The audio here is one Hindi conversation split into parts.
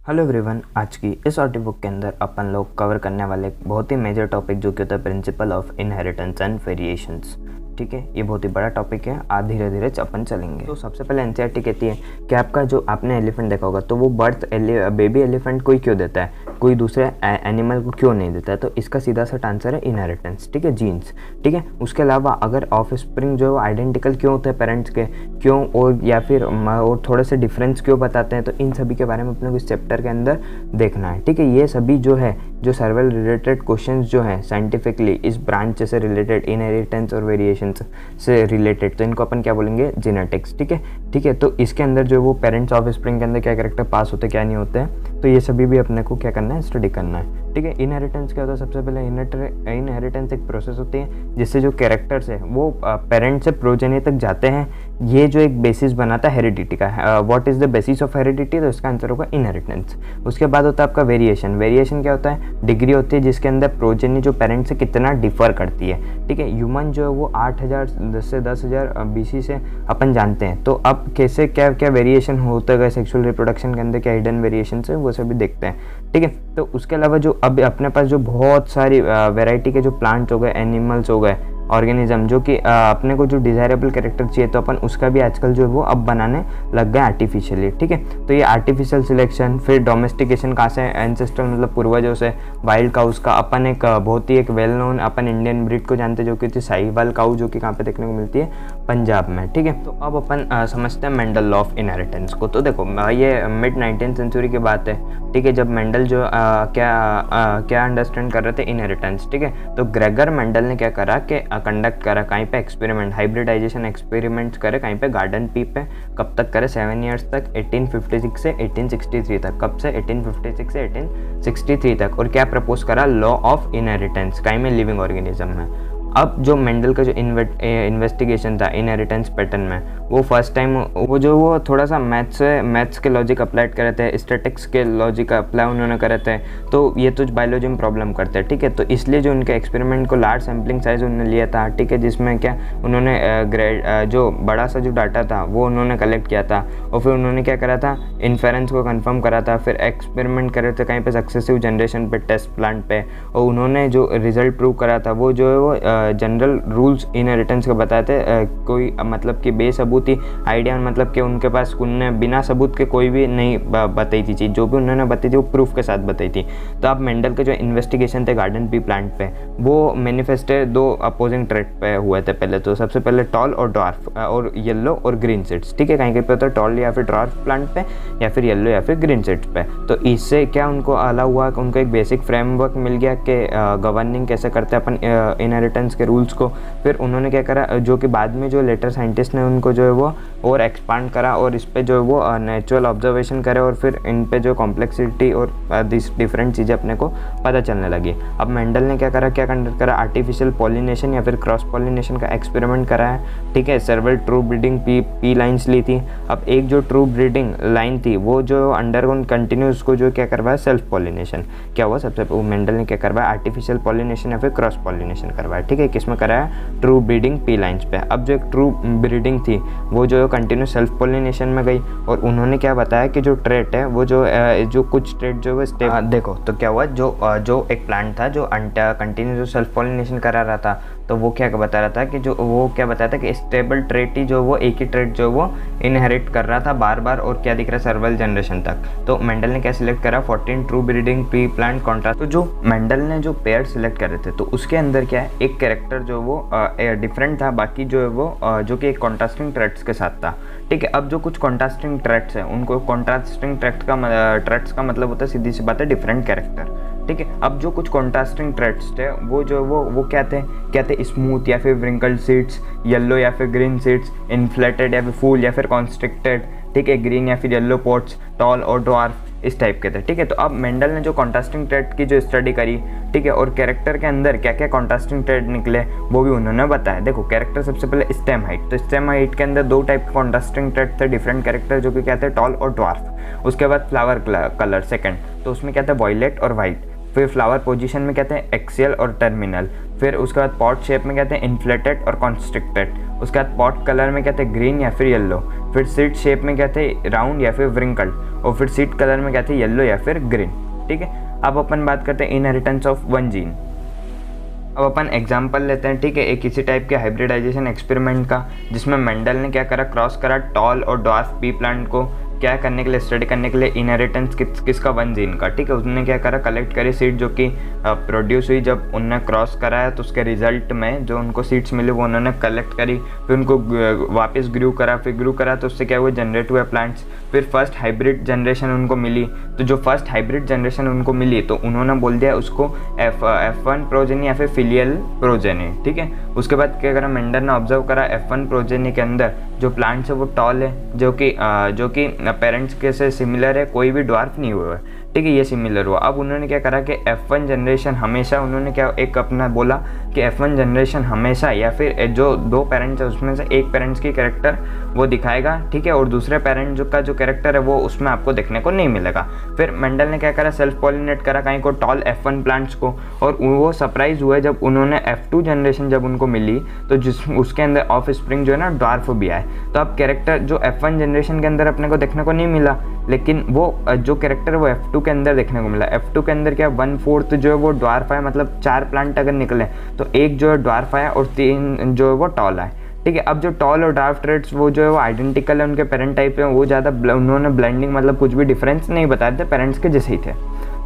हेलो एवरीवन, आज की इस ऑडियो बुक के अंदर अपन लोग कवर करने वाले एक बहुत ही मेजर टॉपिक जो कि होता है principle of inheritance and variations. ठीक है, ये बहुत ही बड़ा टॉपिक है। आज धीरे धीरे अपन चलेंगे। तो सबसे पहले एनसीईआरटी कहती है कि आपका जो आपने एलिफेंट देखा होगा तो वो बर्थ बेबी एलिफेंट कोई क्यों देता है, कोई दूसरे एनिमल को क्यों नहीं देता है। तो इसका सीधा सा आंसर है इनहेरिटेंस। ठीक है, जीन्स। ठीक है, उसके अलावा अगर ऑफ स्प्रिंग जो है आइडेंटिकल क्यों होते हैं पेरेंट्स के, क्यों, और या फिर और थोड़े से डिफरेंस क्यों बताते हैं, तो इन सभी के बारे में अपने को इस चैप्टर के अंदर देखना है। ठीक है, ये सभी जो है जो सर्वाइवल रिलेटेड क्वेश्चंस जो है साइंटिफिकली इस ब्रांच से रिलेटेड, इनहेरिटेंस और वेरिएशंस से रिलेटेड, तो इनको अपन क्या बोलेंगे, जेनेटिक्स। ठीक है, ठीक है। तो इसके अंदर जो वो पेरेंट्स ऑफ स्प्रिंग के अंदर क्या कैरेक्टर पास होते क्या नहीं होते हैं, तो ये सभी भी अपने को क्या करना है, स्टडी करना है। ठीक है, इनहेरिटेंस क्या होता है, सबसे पहले इनहेरिटेंस एक प्रोसेस होती है जिससे जो कैरेक्टर्स है वो पेरेंट से प्रोजेनी तक जाते हैं। ये जो एक बेसिस बनाता है हेरिडिटी का। What is the basis of heredity, तो इसका आंसर होगा इनहेरिटेंस। उसके बाद होता है आपका वेरिएशन। वेरिएशन क्या होता है, डिग्री होती है जिसके अंदर प्रोजेनी जो पेरेंट से कितना डिफर करती है। ठीक है, ह्यूमन जो है वो 8000 से 10,000 BC से अपन जानते हैं। तो अब कैसे क्या क्या वेरिएशन होता है सेक्सुअल रिप्रोडक्शन के अंदर, क्या हिडन वेरिएशन है, वो सभी देखते हैं। ठीक है, तो उसके अलावा जो अब अपने पास जो बहुत सारी वैरायटी के जो प्लांट्स हो गए, एनिमल्स हो गए, ऑर्गेनिज्म, जो कि अपने को जो डिज़ायरेबल कैरेक्टर चाहिए तो अपन उसका भी आजकल जो है वो अब बनाने लग गए आर्टिफिशियली। ठीक है, तो ये आर्टिफिशियल सिलेक्शन, फिर डोमेस्टिकेशन कहाँ से, एंसेस्टर मतलब पूर्वजों से, वाइल्ड काउस का अपन एक बहुत ही एक वेल नोन अपन इंडियन ब्रीड को जानते हैं जो कि थी साहिवाल काउ, जो कि कहाँ पे देखने को मिलती है, पंजाब में। ठीक है, तो अब अपन समझते हैं मेंडल लॉ ऑफ इनहेरिटेंस को। तो देखो ये मिड 19th सेंचुरी की बात है। ठीक है, जब मेंडल जो क्या अंडरस्टैंड कर रहे थे, इनहेरिटेंस। ठीक है, तो ग्रेगर मेंडल ने क्या करा कि कंडक्ट करा कहीं पे एक्सपेरिमेंट, हाइब्रिडाइजेशन एक्सपेरिमेंट्स करे कहीं पे गार्डन पी पे। कब तक करे, 7 ईयर्स तक, 1856 से 1863 तक। कब से, 1856 से 1863 तक। और क्या प्रपोज करा, लॉ ऑफ इनहेरिटेंस कहीं में लिविंग ऑर्गेनिज्म में। अब जो मेंडल का जो इन्वेस्टिगेशन था इनहेरिटेंस पैटर्न में, वो फर्स्ट टाइम वो थोड़ा सा मैथ्स के लॉजिक अप्लाइड करे थे, स्टैटिक्स के लॉजिक अप्लाई उन्होंने करे थे। तो ये तो बायोलॉजी में प्रॉब्लम करते हैं। ठीक है, तो इसलिए जो उनके एक्सपेरिमेंट को लार्ज सैम्पलिंग साइज उन्होंने लिया था। ठीक है, जिसमें क्या उन्होंने जो बड़ा सा जो डाटा था वो उन्होंने कलेक्ट किया था, और फिर उन्होंने क्या करा था, इन्फेरेंस को कन्फर्म करा था, फिर एक्सपेरिमेंट करे थे कहीं पे सक्सेसिव जनरेशन पे, टेस्ट प्लांट पे, और उन्होंने जो रिजल्ट प्रूव करा था वो जो है वो जनरल रूल्स इनहेरिटेंस को बताए थे। कोई मतलब कि बेसबूती आइडिया, मतलब कि उनके पास उनने बिना सबूत के कोई भी नहीं बताई थी चीज़, जो भी उन्होंने बताई थी वो प्रूफ के साथ बताई थी। तो अब मेंडल के जो इन्वेस्टिगेशन थे गार्डन पी प्लांट पे, वो मैनिफेस्टे 2 अपोजिंग ट्रेट पे हुए थे पहले। तो सबसे पहले टॉल और ड्वार्फ, और येलो और ग्रीन सीड्स। ठीक है, कहीं कहीं पे होता है टॉल या फिर ड्वार्फ प्लांट पे, या फिर येलो या फिर ग्रीन सीड्स पे। तो इससे क्या उनको अलाउ हुआ कि उनको एक बेसिक फ्रेमवर्क मिल गया कि गवर्निंग कैसे करते हैं अपन इनहेरिटेंस के रूल्स को। फिर उन्होंने क्या करा, जो कि बाद में जो लेटर साइंटिस्ट ने उनको जो है वो और एक्सपांड करा, और इस पे जो है वो नेचुरल ऑब्जर्वेशन करे, और फिर इन पे जो कॉम्प्लेक्सिटी और डिफरेंट चीज़ें अपने को पता चलने लगी। अब मेंडल ने क्या कंडक्ट करा, आर्टिफिशियल पॉलिनेशन या फिर क्रॉस पॉलिनेशन का एक्सपेरिमेंट करा है। ठीक है, सर्वल ट्रू ब्रीडिंग पी लाइन्स ली थी। अब एक जो ट्रू ब्रीडिंग लाइन थी वो जो अंडरगोन कंटिन्यूस को जो क्या करवाया, सेल्फ पॉलिनेशन। क्या हुआ, सबसे मेंडल ने क्या करवाया, आर्टिफिशियल पॉलिनेशन या फिर क्रॉस पॉलिनेशन करवाया। ठीक है, किसमें कराया, ट्रू ब्रीडिंग पी लाइन्स पे। अब जो एक ट्रू ब्रीडिंग थी वो जो कंटिन्यूस सेल्फ पॉलिनेशन में गई, और उन्होंने क्या बताया कि जो ट्रेट है वो जो कुछ ट्रेट जो है स्टेप, देखो तो क्या हुआ, जो एक प्लांट था जो कंटिन्यूस जो सेल्फ पॉलिनेशन करा रहा था, तो वो क्या बता रहा था कि कि स्टेबल ट्रेट ही जो वो एक ही ट्रेट जो वो इनहेरिट कर रहा था बार बार, और क्या दिख रहा है, सर्वल जनरेशन तक। तो मेंडल ने क्या सिलेक्ट करा, 14 true breeding P plant contrast. तो जो मेंडल ने जो पेयर सिलेक्ट करे थे, तो उसके अंदर क्या है, एक कैरेक्टर जो वो डिफरेंट था बाकी जो है वो जो कि एक कॉन्ट्रास्टिंग ट्रेट्स के साथ था। ठीक है, अब जो कुछ कॉन्ट्रास्टिंग ट्रेट्स हैं, उनको कॉन्ट्रास्टिंग ट्रेट्स का मतलब होता है, सीधी सी बात है, डिफरेंट कैरेक्टर। ठीक है, अब जो कुछ कॉन्ट्रास्टिंग ट्रेट्स थे वो जो वो क्या थे, स्मूथ या फिर व्रिंकल्ड सीड्स, येलो या फिर ग्रीन सीड्स, इन्फ्लेटेड या फिर फूल या फिर कॉन्स्ट्रिक्टेड। ठीक है, ग्रीन या फिर येलो पॉट्स, टॉल और ड्वार्फ, इस टाइप के थे। ठीक है, तो अब मेंडल ने जो कॉन्ट्रास्टिंग ट्रेड की जो स्टडी करी, ठीक है, और कैरेक्टर के अंदर क्या क्या कॉन्ट्रास्टिंग ट्रेड निकले वो भी उन्होंने बताया। देखो, कैरेक्टर सबसे पहले स्टेम हाइट, तो स्टेम हाइट के अंदर 2 टाइप के कॉन्ट्रास्टिंग ट्रेड थे, डिफरेंट कैरेक्टर, जो कि क्या थे, टॉल और ड्वार्फ। उसके बाद फ्लावर कलर सेकंड, तो उसमें क्या था, वॉयलेट और वाइट। फिर फ्लावर पोजीशन में कहते हैं एक्सियल और टर्मिनल, फिर उसके बाद पॉट शेप में कहते हैं इन्फ्लेटेड और कॉन्स्ट्रिक्टेड, उसके बाद पॉट कलर में कहते हैं ग्रीन या फिर येलो, फिर सीड शेप में कहते हैं राउंड या फिर व्रिंकल्ड, और फिर सीड कलर में कहते हैं येलो या फिर ग्रीन। ठीक है, अब अपन बात करते हैं इनहेरिटेंस ऑफ वन जीन। अब अपन एग्जांपल लेते हैं, ठीक है, एक इसी टाइप के हाइब्रिडाइजेशन एक्सपेरिमेंट का, जिसमें मेंडल ने क्या करा, क्रॉस करा टॉल और ड्वार्फ पी प्लांट को क्या करने के लिए, स्टडी करने के लिए इनहेरिटेंस किसका, वन जीन का। ठीक है, उसने क्या करा, कलेक्ट करी सीड जो कि प्रोड्यूस हुई जब उनने क्रॉस कराया, तो उसके रिजल्ट में जो उनको सीड्स मिले वो उन्होंने कलेक्ट करी, फिर उनको वापस ग्रू करा, फिर ग्रू करा तो उससे क्या हुआ, जनरेट हुए प्लांट्स। फिर फर्स्ट हाइब्रिड जनरेशन उनको मिली, तो जो फर्स्ट हाइब्रिड जनरेशन उनको मिली तो उन्होंने बोल दिया उसको F1 प्रोजेनी या फिर फिलियल प्रोजेनी। ठीक है, उसके बाद क्या करा, मेंडल ने ऑब्जर्व करा F1 प्रोजेनी के अंदर जो प्लांट्स है वो टॉल है, जो कि पेरेंट्स के से सिमिलर है, कोई भी ड्वार्फ नहीं हुआ है। ठीक है, ये सिमिलर हुआ। अब उन्होंने क्या करा कि F1 जनरेशन हमेशा, उन्होंने क्या एक अपना बोला कि F1 जनरेशन हमेशा या फिर जो दो पेरेंट्स है उसमें से एक पेरेंट्स की कैरेक्टर वो दिखाएगा, ठीक है, और दूसरे पेरेंट का जो कैरेक्टर है वो उसमें आपको देखने को नहीं मिलेगा। फिर मेंडल ने क्या करा, सेल्फ पॉलिनेट करा कहीं को टॉल F1 प्लांट्स को, और वो सरप्राइज हुए जब उन्होंने F2 जनरेशन जब उनको मिली तो उसके अंदर ऑफ स्प्रिंग जो है ना ड्वार्फ भी आए। तो अब कैरेक्टर जो F1 जनरेशन के अंदर अपने को देखने को नहीं मिला, लेकिन वो जो कैरेक्टर वो F2 के अंदर देखने को मिला। F2 के अंदर क्या 1/4 जो है वो ड्वार्फ आया, मतलब 4 प्लांट अगर निकले तो एक जो है ड्वार्फ आया और 3 जो है वो टॉल आए। ठीक है, अब जो टॉल और ड्वार्फ ट्रेड्स वो जो है वो आइडेंटिकल है, उनके पेरेंट टाइप है, वो ज़्यादा उन्होंने ब्लेंडिंग मतलब कुछ भी डिफरेंस नहीं बताए थे, पेरेंट्स के जैसे ही थे।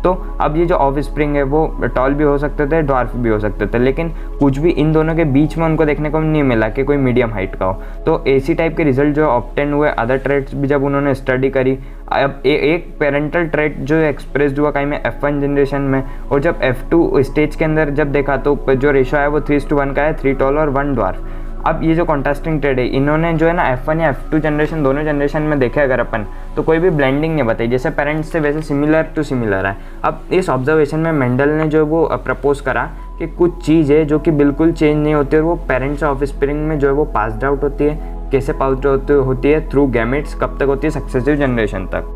तो अब ये जो ऑफ स्प्रिंग है वो टॉल भी हो सकते थे, ड्वार्फ भी हो सकते थे, लेकिन कुछ भी इन दोनों के बीच में उनको देखने को नहीं मिला कि कोई मीडियम हाइट का हो। तो इसी टाइप के रिजल्ट जो ऑब्टेन हुए अदर ट्रेड्स भी जब उन्होंने स्टडी करी। अब एक पेरेंटल ट्रेड जो एक्सप्रेस्ड हुआ कहीं में F1 जनरेशन में, और जब F2 स्टेज के अंदर जब देखा तो जो रेशो है वो 3:1 का है, 3 टॉल और 1 ड्वार्फ। अब ये जो कॉन्ट्रास्टिंग ट्रेड है इन्होंने जो है ना F1 या F2 जनरेशन दोनों जनरेशन में देखे अगर अपन, तो कोई भी ब्लेंडिंग नहीं बताई, जैसे पेरेंट्स से वैसे सिमिलर टू सिमिलर है। अब इस ऑब्जर्वेशन में मेंडल ने जो वो प्रपोज करा कि कुछ चीज़ है जो कि बिल्कुल चेंज नहीं होती और वो पेरेंट्स ऑफ स्प्रिंग में जो है वो पास्ड आउट होती है। कैसे पास्ड आउट होती है? Through gametes. कब तक होती है? सक्सेसिव जनरेशन तक।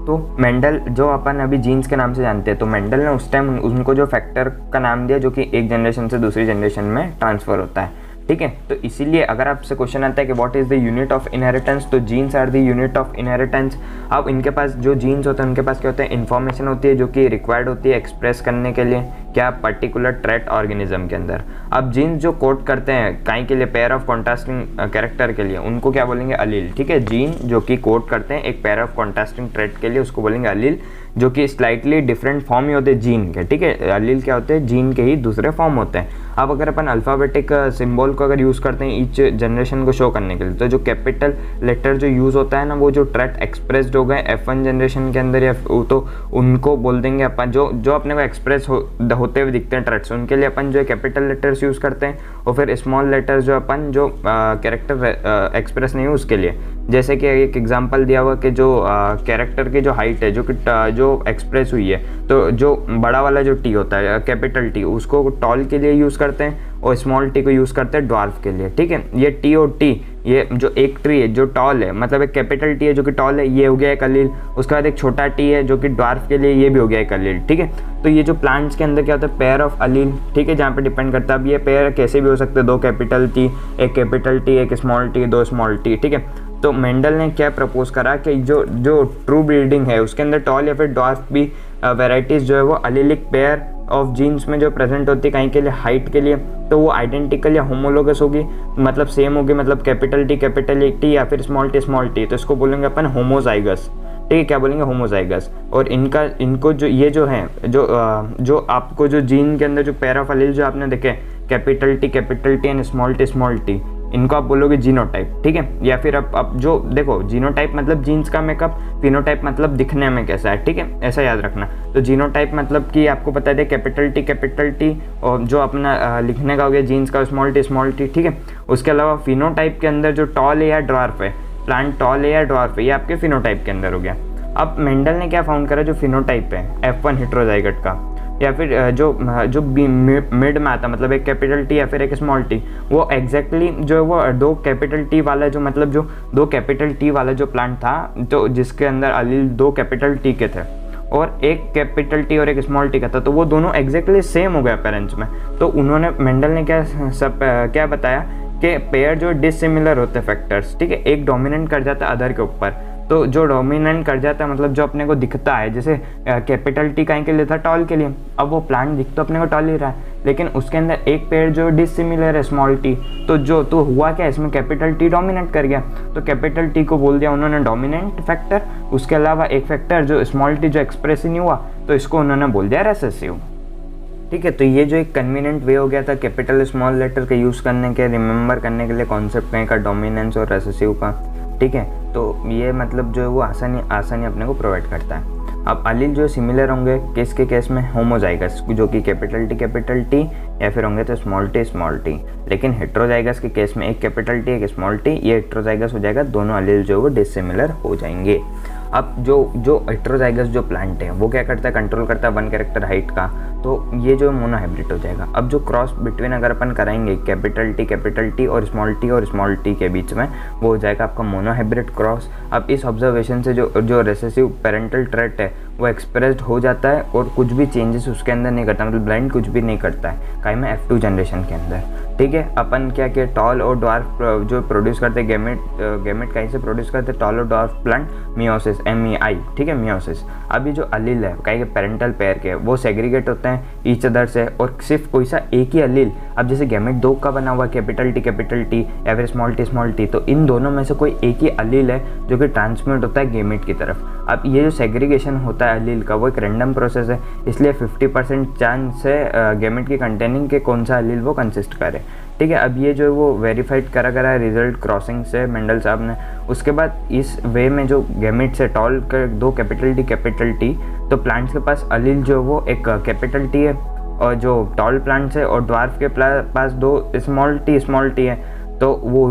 तो मेंडल जो अपन अभी जीन्स के नाम से जानते हैं, तो मेंडल ने उस टाइम उनको जो फैक्टर का नाम दिया जो कि एक जनरेशन से दूसरी जनरेशन में ट्रांसफ़र होता है। ठीक है, तो इसीलिए अगर आपसे क्वेश्चन आता है कि what is the unit of inheritance, तो genes are the unit of inheritance. अब इनके पास जो जीन्स होते हैं उनके पास क्या होता है, इन्फॉर्मेशन होती है जो कि रिक्वायर्ड होती है एक्सप्रेस करने के लिए क्या पर्टिकुलर ट्रेट ऑर्गेनिज्म के अंदर। अब जीन्स जो कोड करते हैं काई के लिए, पेयर ऑफ कॉन्ट्रास्टिंग कैरेक्टर के लिए, उनको क्या बोलेंगे? अलील। ठीक है, जीन जो कि कोड करते हैं एक पेयर ऑफ कॉन्ट्रास्टिंग ट्रेट के लिए उसको बोलेंगे अलील, जो कि स्लाइटली डिफरेंट फॉर्म ही होते हैं जीन के। ठीक है, अलील क्या होते हैं? जीन के ही दूसरे फॉर्म होते हैं। अब अगर अपन अल्फ़ाबेटिक सिंबल को अगर यूज़ करते हैं ईच जनरेशन को शो करने के लिए, तो जो कैपिटल लेटर जो यूज़ होता है ना, वो जो ट्रेट एक्सप्रेस्ड हो गए F1 जनरेशन के अंदर या तो उनको बोल देंगे अपन जो अपने को एक्सप्रेस होते हुए दिखते हैं ट्रेट्स, उनके लिए अपन जो है कैपिटल लेटर्स यूज़ करते हैं, और फिर स्मॉल लेटर्स जो अपन जो कैरेक्टर एक्सप्रेस नहीं हो उसके लिए। जैसे कि एक एग्जांपल दिया हुआ कि जो कैरेक्टर की जो हाइट है जो एक्सप्रेस हुई है, तो जो बड़ा वाला जो टी होता है कैपिटल टी, उसको टॉल के लिए यूज़ करते हैं और स्मॉल टी को यूज़ करते हैं ड्वार्फ के लिए। ठीक है, ये टी और टी, ये जो एक ट्री है जो टॉल है, मतलब एक कैपिटल टी है जो कि टॉल है, ये हो गया एक अलील। उसके बाद एक छोटा टी है जो कि ड्वार्फ के लिए, ये भी हो गया एक अलील। ठीक है, तो ये जो प्लांट्स के अंदर क्या होता है, पेयर ऑफ अलील। ठीक है, जहाँ पे डिपेंड करता है। अब ये पेयर कैसे भी हो सकते हैं, 2 कैपिटल टी, एक कैपिटल टी, एक स्मॉल टी, 2 स्मॉल टी। ठीक है, तो मेंडल ने क्या प्रपोज करा कि जो ट्रू ब्रीडिंग है उसके अंदर टॉल या फिर ड्वार्फ भी वेराइटीज़ जो है वो अलीलिक पेयर ऑफ जीन्स में जो प्रेजेंट होती है कहीं के लिए हाइट के लिए, तो वो आइडेंटिकल या होमोलोगस होगी, मतलब सेम होगी, मतलब कैपिटल टी या फिर स्मॉल टी, तो इसको बोलेंगे अपन होमोजाइगस। ठीक है, क्या बोलेंगे? होमोजाइगस। और इनको जो ये जो है जो आपको जो जीन के अंदर जो पेयर ऑफ अलील जो आपने देखे capital T and small T, इनको आप बोलोगे जीनोटाइप। ठीक है, या फिर अब जो देखो जीनोटाइप मतलब जीन्स का मेकअप, फिनोटाइप मतलब दिखने में कैसा है। ठीक है, ऐसा याद रखना। तो जीनोटाइप मतलब कि आपको बता दें कैपिटल टी, और जो अपना लिखने का हो गया जीन्स का स्मॉल टी। ठीक है, उसके अलावा फिनोटाइप के अंदर जो टॉल है या ड्वार्फ है, प्लांट टॉल है या ड्वार्फ है, ये आपके फिनोटाइप के अंदर हो गया। अब मेंडल ने क्या फाउंड करा, जो फिनोटाइप है F1 हेटेरोजाइगोट का, या फिर जो मिड में आता, मतलब एक कैपिटल टी या फिर एक स्मॉल टी, वो एग्जैक्टली जो है वो 2 कैपिटल टी वाला जो, मतलब जो 2 कैपिटल टी वाला जो प्लांट था, तो जिसके अंदर अलील 2 कैपिटल टी के थे, और एक कैपिटल टी और एक स्मॉल टी का था, तो वो दोनों एग्जैक्टली सेम हो गया पेरेंट्स में। तो उन्होंने मेंडल ने क्या बताया कि पेयर जो डिसिमिलर होते हैं फैक्टर्स, ठीक है, एक डोमिनेंट कर जाता है अदर के ऊपर। तो जो डोमिनेंट कर जाता है मतलब जो अपने को दिखता है, जैसे कैपिटल टी कहीं के लिए था, टॉल के लिए, अब वो प्लांट दिख तो अपने को टॉल ही रहा है, लेकिन उसके अंदर एक पेयर जो डिसिमिलर है स्मॉल टी, तो हुआ क्या, इसमें कैपिटल टी डोमिनेट कर गया, तो कैपिटल टी को बोल दिया उन्होंने डोमिनेंट फैक्टर। उसके अलावा एक फैक्टर जो स्मॉल टी जो एक्सप्रेस ही नहीं हुआ, तो इसको उन्होंने बोल दिया रेसेसिव। ठीक है, तो ये जो एक कन्वीनियंट वे हो गया था कैपिटल स्मॉल लेटर के यूज़ करने के, रिमेंबर करने के लिए कॉन्सेप्ट कहीं का डोमिनेंस और रेसेसिव का। ठीक है, तो ये मतलब जो है वो आसानी अपने को प्रोवाइड करता है। अब अलील जो सिमिलर होंगे किस के केस में, होमोजाइगस, जो कि कैपिटल टी या फिर होंगे तो स्मॉल टी। लेकिन हेट्रोजाइगस के केस में एक कैपिटल टी एक स्मॉल टी, ये हेट्रोजाइगस हो जाएगा, दोनों अलील जो है वो डिसिमिलर हो जाएंगे। अब जो हेट्रोजाइगस जो प्लांट है वो क्या करता है, कंट्रोल करता है 1 कैरेक्टर हाइट का, तो ये जो मोनोहाइब्रिड हो जाएगा। अब जो क्रॉस बिटवीन अगर अपन कराएंगे कैपिटल टी और स्मॉल टी के बीच में, वो हो जाएगा आपका मोनोहाइब्रिड क्रॉस। अब इस ऑब्जर्वेशन से जो रेसेसिव पेरेंटल ट्रेट है वो एक्सप्रेस्ड हो जाता है और कुछ भी चेंजेस उसके अंदर नहीं करता, मतलब ब्लाइंड कुछ भी नहीं करता है काई में F2 जनरेशन के अंदर। ठीक है, अपन क्या किया, टॉल और ड्वार्फ जो प्रोड्यूस करते गेमेट कहीं से प्रोड्यूस करते, टॉल और ड्वार्फ प्लांट मियोसिस, MEI, ठीक है, मियोसिस। अभी जो अलील है कहीं के पेरेंटल पेयर के, वो सेग्रीगेट होते हैं ईच अदर से, और सिर्फ कोई सा एक ही अलील, अब जैसे गेमेट 2 का बना हुआ कैपिटल टी या फिर स्मॉल टी, तो इन दोनों में से कोई एक ही अलील है जो कि ट्रांसमिट होता है गेमेट की तरफ। अब ये जो सेग्रीगेशन होता है अलील का, वो एक रैंडम प्रोसेस है, इसलिए 50% चांस है गेमेट की कंटेनिंग के कौन सा अलील वो कंसिस्ट करे। ठीक है, अब ये जो है वो वेरीफाइड करा है रिजल्ट क्रॉसिंग से मेंडल साहब ने। उसके बाद इस वे में जो गेमेट से टॉल के 2 कैपिटल टी, तो प्लांट्स के पास अलील जो वो एक कैपिटल टी है, और जो टॉल प्लांट्स है और ड्वार्फ के पास 2 स्मॉल टी है, तो वो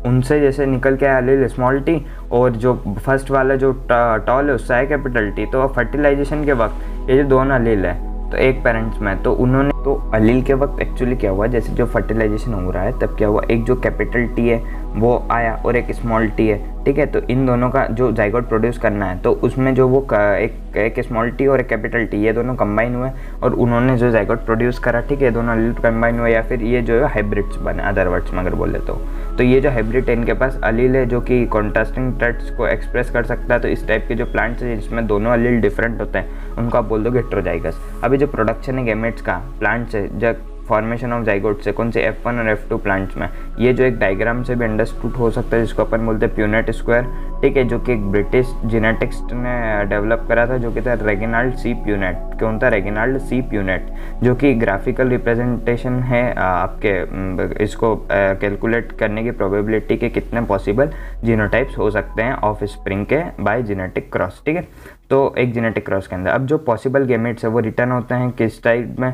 उनसे जैसे निकल के आया अलील स्मॉल टी, और जो फर्स्ट वाला जो टॉल है उससे आया कैपिटल टी। तो फर्टिलाइजेशन के वक्त ये जो दोनों अलील है तो एक पेरेंट्स में, तो उन्होंने तो अलील के वक्त एक्चुअली क्या हुआ, जैसे जो फर्टिलाइजेशन हो रहा है तब क्या हुआ, एक जो कैपिटल टी है वो आया और एक स्मॉल टी है। ठीक है, तो इन दोनों का जो जाइगोट प्रोड्यूस करना है, तो उसमें जो वो एक स्मॉल टी और एक कैपिटल टी, ये दोनों कंबाइन हुए और उन्होंने जो जाइगोट प्रोड्यूस करा। ठीक है, दोनों अलील कंबाइन हुए, या फिर ये जो है हाइब्रिड्स बने, अदर वर्ड्स में अगर बोले तो ये जो हाइब्रिड है इनके पास अलील है जो कि कॉन्ट्रास्टिंग ट्रेट्स को एक्सप्रेस कर सकता है। तो इस टाइप के जो प्लांट्स है जिसमें दोनों अलील डिफरेंट होते हैं, उनको आप बोल दोगे हेट्रोजाइगस। अभी जो प्रोडक्शन है गेमेट्स का प्लांट्स है, जब फॉर्मेशन ऑफ जाइगोट से, कौन से F1 और F2 प्लांट्स में, ये जो एक डायग्राम से भी अंडरस्टूड हो सकता है, जिसको अपन बोलते हैं प्यूनेट स्क्वायर। ठीक है, जो कि एक ब्रिटिश जेनेटिक्स्ट ने डेवलप करा था, जो कि था रेगिनाल्ड सी प्यूनेट। कौन था, रेगिनाल्ड सी प्यूनेट, जो कि ग्राफिकल रिप्रेजेंटेशन है आपके इसको कैलकुलेट करने की प्रोबेबिलिटी के कितने पॉसिबल जीनोटाइप्स हो सकते हैं ऑफ स्प्रिंग के बाय जेनेटिक क्रॉस। ठीक है, तो एक जेनेटिक क्रॉस के अंदर अब जो पॉसिबल गेमेट्स है वो रिटर्न होते हैं किस टाइप में,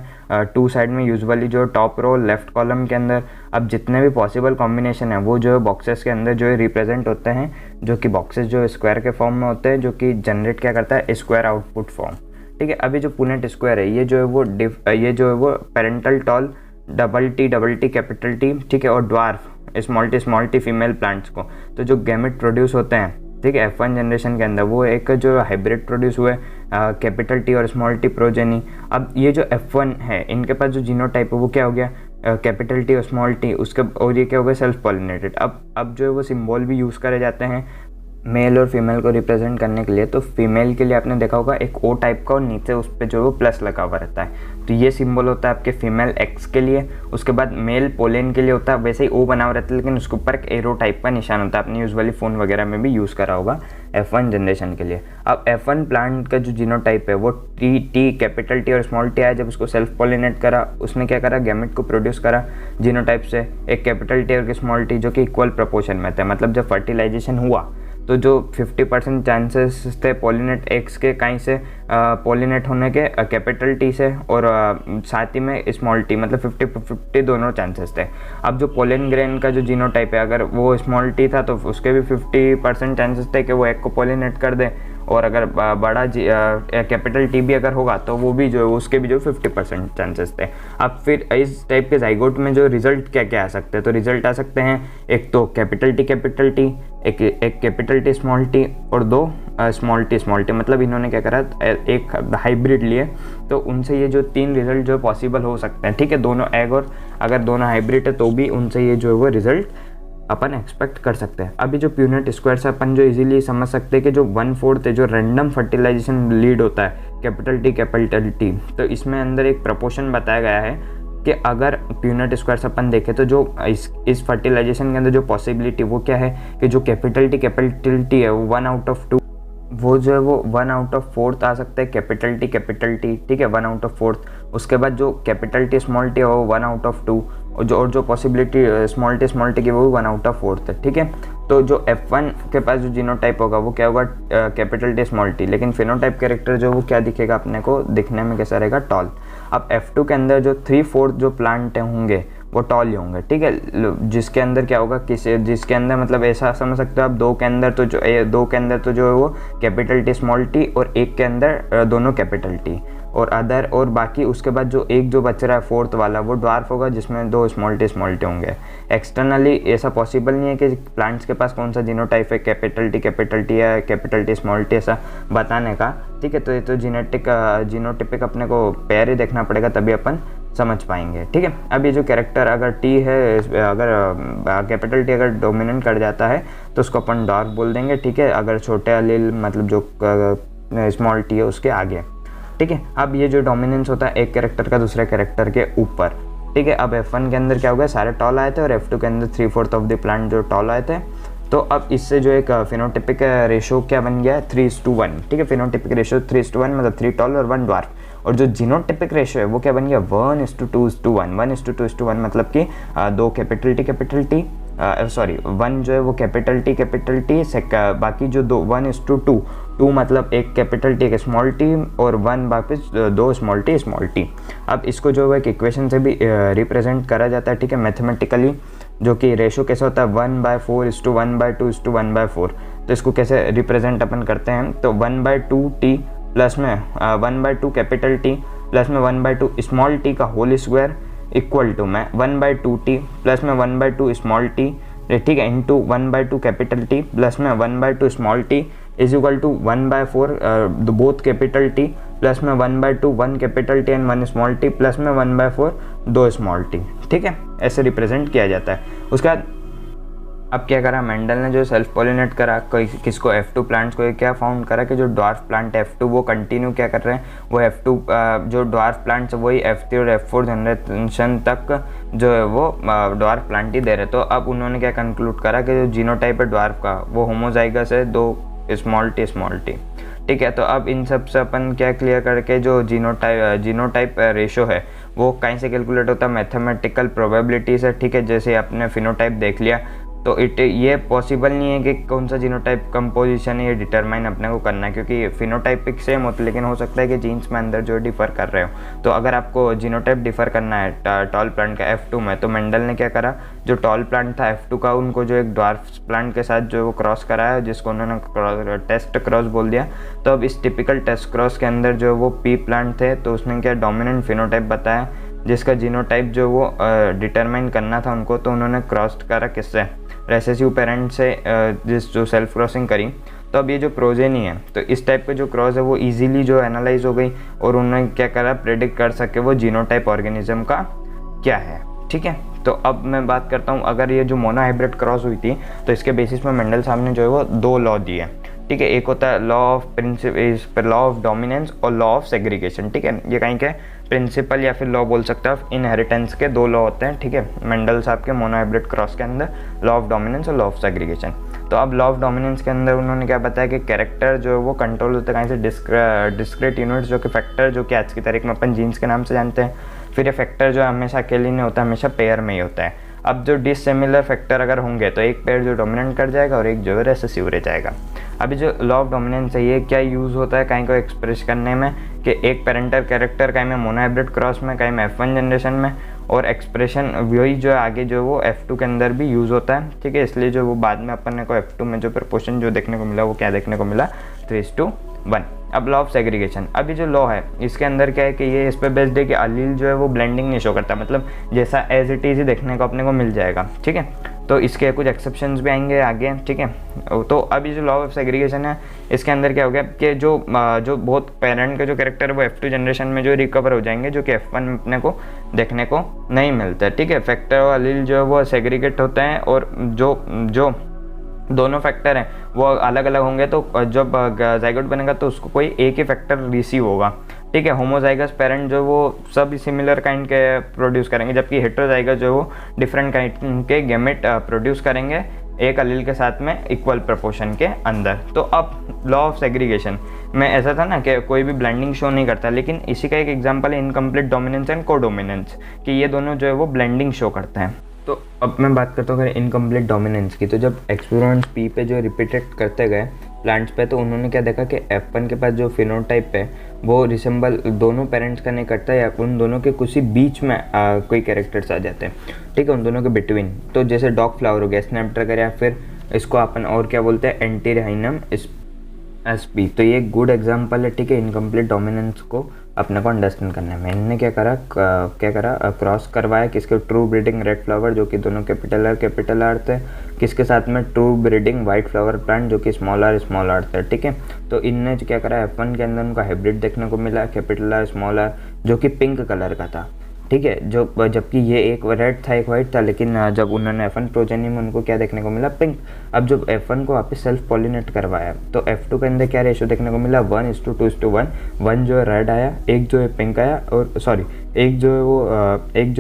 2 साइड में, यूजुअली जो टॉप रो लेफ्ट कॉलम के अंदर। अब जितने भी पॉसिबल कॉम्बिनेशन है वो जो है बॉक्सेस के अंदर जो है रिप्रेजेंट होते हैं, जो कि बॉक्सेस जो स्क्वायर के फॉर्म में होते हैं, जो कि जनरेट क्या करता है, स्क्वायर आउटपुट फॉर्म। ठीक है, अभी जो पुनेट स्क्वायर है, ये जो है वो parental tall double T capital T, ठीक है, और dwarf small T female plants को, तो जो गैमेट प्रोड्यूस होते हैं, ठीक है, F1 जनरेशन के अंदर, वो एक जो हाइब्रिड प्रोड्यूस हुए कैपिटल टी और स्मॉल टी प्रोजेनी। अब ये जो F1 है इनके पास जो जीनोटाइप है वो क्या हो गया, कैपिटल टी और स्मॉल टी, उसके और ये क्या हो गया, सेल्फ पॉलिनेटेड। अब जो है वो सिंबल भी यूज़ करे जाते हैं मेल और फीमेल को रिप्रेजेंट करने के लिए। तो फीमेल के लिए आपने देखा होगा एक O टाइप का और नीचे उस पर जो है वो प्लस लगा हुआ रहता है, तो ये सिंबल होता है आपके फीमेल X के लिए। उसके बाद मेल पोलेन के लिए होता है वैसे ही O बना हुआ रहता है, लेकिन उसके ऊपर एक एरो टाइप का निशान होता है, आपने यूजुअली फ़ोन वगैरह में भी यूज़ करा होगा F1 जनरेशन के लिए। अब F1 प्लांट का जो जीनोटाइप है वो टी कैपिटल टी और स्मॉल टी आया, जब उसको सेल्फ पॉलिनेट करा, उसने क्या करा, गैमेट को प्रोड्यूस करा जीनोटाइप से, एक कैपिटल टी और स्मॉल टी जो कि इक्वल प्रपोर्शन में थे। मतलब जब फर्टिलाइजेशन हुआ तो जो 50% चांसेस थे पॉलिनेट एक्स के कहीं से पॉलिनेट होने के कैपिटल टी से, और साथ ही में स्मॉल टी, मतलब 50-50 दोनों चांसेस थे। अब जो पोलन ग्रेन का जो जीनोटाइप है, अगर वो स्मॉल टी था तो उसके भी 50% चांसेस थे कि वो एक को पॉलिनेट कर दे, और अगर बड़ा कैपिटल टी भी अगर होगा तो वो भी जो है उसके भी जो 50% चांसेस थे। अब फिर इस टाइप के जाइगोट में जो रिजल्ट क्या क्या आ सकते हैं, तो रिजल्ट आ सकते हैं एक तो कैपिटल टी, एक कैपिटल टी स्मॉल टी और दो स्मॉल टी। मतलब इन्होंने क्या करा, एक हाइब्रिड लिए, तो उनसे ये जो 3 रिजल्ट जो पॉसिबल हो सकते हैं, ठीक है, दोनों एग और अगर दोनों हाइब्रिड है तो भी उनसे ये जो है वो रिजल्ट अपन एक्सपेक्ट कर सकते हैं। अभी जो प्यूनेट स्क्वायर से अपन जो इजीली समझ सकते हैं कि जो 1/4 है जो रैंडम फर्टिलाइजेशन लीड होता है कैपिटल टी, तो इसमें अंदर एक प्रपोर्शन बताया गया है कि अगर प्यूनेट स्क्वायर से अपन देखें तो जो इस फर्टिलाइजेशन के अंदर जो पॉसिबिलिटी वो क्या है कि जो कैपिटल टी है वो 1/2, वो जो है वो 1/4 आ सकता है कैपिटल टी, ठीक है, 1/4। उसके बाद जो कैपिटल टी स्मॉल टी है वो 1/2 और जो पॉसिबिलिटी स्मॉल टी की वो 1/4 है, ठीक है। तो जो F1 के पास जो जीनोटाइप होगा वो क्या होगा, कैपिटल टी स्मॉल टी, लेकिन फिनोटाइप कैरेक्टर जो वो क्या दिखेगा अपने को, दिखने में कैसा रहेगा, टॉल। अब F2 के अंदर जो 3/4 जो प्लांट होंगे वो टॉल ही होंगे, ठीक है, जिसके अंदर क्या होगा, जिसके अंदर मतलब ऐसा समझ सकते हो आप, 2 के अंदर तो जो है वो कैपिटल टी स्मॉल टी और एक के अंदर दोनों कैपिटल टी और अदर, और बाकी उसके बाद जो एक जो बच रहा है 4th वाला वो ड्वार्फ होगा जिसमें 2 स्मॉल टी होंगे। एक्सटर्नली ऐसा पॉसिबल नहीं है कि प्लांट्स के पास कौन सा जीनोटाइप है, कैपिटल टी या कैपिटल टी स्मॉल टी, ऐसा बताने का, ठीक है। तो ये तो जीनोटिपिक अपने को पेयर ही देखना पड़ेगा तभी अपन समझ पाएंगे, ठीक है। अब ये जो कैरेक्टर अगर टी है, अगर कैपिटल टी अगर डोमिनेंट कर जाता है तो उसको अपन डॉर्फ बोल देंगे, ठीक है, अगर छोटे अलील मतलब जो स्मॉल टी है उसके आगे, ठीक है। अब ये जो डोमिनेंस होता है एक कैरेक्टर का दूसरे कैरेक्टर के ऊपर, ठीक है। अब F1 के अंदर क्या हो गया, सारे टॉल आए थे और F2 के अंदर 3/4 ऑफ द प्लांट जो टॉल आए थे। तो अब इससे जो एक फिनोटिपिक रेशो क्या बन गया है, 3:1, ठीक है। फिनोटिपिक रेशो 3:1 मतलब 3 टॉल और 1 ड्वार्फ। और जो जीनोटिपिक रेशो है वो क्या बन गया, 1:2:1, 1:2:1 मतलब कि 2 कैपिटल टी, 1 जो है वो कैपिटल टी, बाकी जो 1:2 मतलब एक कैपिटल टी एक स्मॉल टी और 1 वापस 2 स्मॉल टी। अब इसको जो है एक इक्वेशन से भी रिप्रेजेंट करा जाता है, ठीक है, मैथमेटिकली, जो कि रेशो कैसे होता है 1/4:1/2:1/4। तो इसको कैसे रिप्रेजेंट अपन करते हैं, तो 1/2 टी प्लस में 1/2 कैपिटल टी प्लस में 1/2 स्मॉल टी का होल स्क्वायर इक्वल टू में 1/2 टी प्लस में 1/2 स्मॉल टी, ठीक है, इंटू 1/2 कैपिटल टी प्लस में 1/2 small T is equal to 1/4 both capital T plus में 1/2 1 capital T and 1 small T plus में 1/4 2 स्मॉल टी, ठीक है, ऐसे रिप्रेजेंट किया जाता है। उसके बाद अब क्या करा मेंडल ने, जो सेल्फ पॉलिनेट करा किसको, F2 प्लांट्स को। क्या फाउंड करा कि जो ड्वार्फ प्लांट F2 वो कंटिन्यू क्या कर रहे हैं, वो F2 जो ड्वार्फ प्लांट्स वही F3 और F4 जनरेशन तक जो है वो ड्वार्फ प्लांट ही दे रहे। तो अब उन्होंने क्या कंक्लूड करा कि जो जीनोटाइप है ड्वार्फ का वो होमोजाइगस है 2 स्मॉल टी, ठीक है। तो अब इन सब से अपन क्या क्लियर करके जो जीनोटाइप रेशो है वो कहीं से कैलकुलेट होता है, मैथमेटिकल प्रोबेबिलिटी से, ठीक है। जैसे अपने फिनोटाइप देख लिया तो ये पॉसिबल नहीं है कि कौन सा जीनोटाइप कंपोजिशन है ये डिटरमाइन अपने को करना है, क्योंकि फिनोटाइपिक सेम होता है, लेकिन हो सकता है कि जीन्स में अंदर जो डिफर कर रहे हो। तो अगर आपको जीनोटाइप डिफर करना है टॉल प्लांट का F2 में, तो मेंडल ने क्या करा, जो टॉल प्लांट था F2 का उनको जो एक ड्वार्फ प्लांट के साथ जो वो क्रॉस कराया, जिसको उन्होंने टेस्ट क्रॉस बोल दिया। तो अब इस टिपिकल टेस्ट क्रॉस के अंदर जो वो पी प्लांट थे, तो उसने क्या डोमिनेंट फिनोटाइप बताया जिसका जीनोटाइप जो वो डिटरमाइन करना था उनको। तो उन्होंने क्रॉस करा किससे, रेसेसिव पेरेंट से, जो सेल्फ क्रॉसिंग करी। तो अब ये जो प्रोजेनी है, तो इस टाइप के जो क्रॉस है वो इजीली जो एनालाइज हो गई और उन्होंने क्या करा, प्रेडिक्ट कर सके वो जीनोटाइप ऑर्गेनिज्म का क्या है, ठीक है। तो अब मैं बात करता हूँ, अगर ये जो मोनोहाइब्रिड क्रॉस हुई थी तो इसके बेसिस में मेंडल साहब ने जो है वो 2 लॉ दिए, ठीक है। एक होता है लॉ ऑफ डोमिनेंस और लॉ ऑफ सेग्रीगेशन, ठीक है। ये कहीं के प्रिंसिपल या फिर लॉ बोल सकते हैं, इनहेरिटेंस के 2 लॉ होते हैं, ठीक है, मेंडल साहब के मोनोहाइब्रिड क्रॉस के अंदर, लॉ ऑफ डोमिनेंस और लॉ ऑफ सेग्रीगेशन। तो अब लॉ ऑफ डोमिनेंस के अंदर उन्होंने क्या बताया कि कैरेक्टर जो है वो कंट्रोल होते हैं कहीं से डिस्क्रीट यूनिट्स, जो कि फैक्टर, जो कि आज की तारीख में अपन जीन्स के नाम से जानते हैं। फिर ये फैक्टर जो हमेशा अकेले नहीं होता, हमेशा पेयर में ही होता है। अब जो डिसिमिलर फैक्टर अगर होंगे तो एक पेयर जो डोमिनेंट कर जाएगा और एक जो है रेसेसिव रह जाएगा। अभी जो लॉ ऑफ डोमिनेंस है ये क्या यूज़ होता है कहीं को एक्सप्रेस करने में, कि एक पेरेंटल कैरेक्टर कहीं में मोनोहाइब्रिड क्रॉस में, कहीं में F1 जनरेशन में, और एक्सप्रेशन वही जो है आगे जो वो F2 के अंदर भी यूज़ होता है, ठीक है। इसलिए जो वो बाद में अपन को F2 में जो प्रपोर्शन जो देखने को मिला वो क्या देखने को मिला, 3:1। अब लॉ ऑफ सेग्रीगेशन, अब ये जो लॉ है इसके अंदर क्या है कि ये इस पे बेस्ड है कि अलील जो है वो ब्लेंडिंग नहीं शो करता, मतलब जैसा एज इट इज़ ही देखने को अपने को मिल जाएगा, ठीक है। तो इसके कुछ एक्सेप्शंस भी आएंगे आगे, ठीक है। तो अब ये जो लॉ ऑफ सेग्रीगेशन है इसके अंदर क्या हो गया कि जो बहुत पेरेंट के जो कैरेक्टर है वो F2 जनरेशन में जो रिकवर हो जाएंगे, जो कि F1 में अपने को देखने को नहीं मिलता है, ठीक है। फैक्टर और अलील जो है वो सेग्रीगेट होते हैं, और जो दोनों फैक्टर हैं वो अलग अलग होंगे, तो जब जाइगोट बनेगा तो उसको कोई एक ही फैक्टर रिसीव होगा, ठीक है। होमोजाइगस पेरेंट जो वो सब सिमिलर काइंड के प्रोड्यूस करेंगे, जबकि हेटेरोजाइगस जो वो डिफरेंट काइंड के गैमेट प्रोड्यूस करेंगे एक अलील के साथ में इक्वल प्रोपोर्शन के अंदर। तो अब लॉ ऑफ सेग्रीगेशन में ऐसा था ना कि कोई भी ब्लेंडिंग शो नहीं करता, लेकिन इसी का एक एग्जांपल है इनकम्प्लीट डोमिनेंस एंड कोडोमिनेंस, कि ये दोनों जो है वो ब्लेंडिंग शो करते हैं। तो अब मैं बात करता हूँ अगर इनकम्प्लीट डोमिनेंस की, तो जब एक्सपेरिमेंट्स पी पे जो रिपीटेड करते गए प्लांट्स पे, तो उन्होंने क्या देखा कि F1 के पास जो फिनोटाइप है वो रिसेंबल दोनों पेरेंट्स का नहीं करता, या उन दोनों के कुछ ही बीच में कोई कैरेक्टर्स आ जाते हैं, ठीक है, उन दोनों के बिटवीन। तो जैसे डॉग फ्लावर हो गया, स्नैपड्रैगन, या फिर इसको अपन और क्या बोलते हैं एंटीरिहाइनम SP। तो ये गुड एग्जांपल है, ठीक है, इनकम्प्लीट डोमिनेंस को अपने को अंडरस्टैंड करने में। इनने क्या करा क्रॉस करवाया किसके ट्रू ब्रीडिंग रेड फ्लावर जो कि दोनों कैपिटल आर थे, किसके साथ में true breeding white flower plant जो कि स्मॉल आर थे, ठीक है। तो इनने क्या करा F1 के अंदर उनका हाइब्रिड देखने को मिला कैपिटल आर स्मॉल आर जो कि पिंक कलर का था, ठीक है, जो जबकि ये एक रेड था एक वाइट था, लेकिन जब उन्होंने F1 प्रोजेनी में उनको क्या देखने को मिला पिंक। अब जब F1 को वापस सेल्फ पॉलिनेट करवाया तो F2 के अंदर क्या रेशो देखने को मिला 1:2:1, 1 जो है रेड आया, एक जो है पिंक आया, और सॉरी एक जो है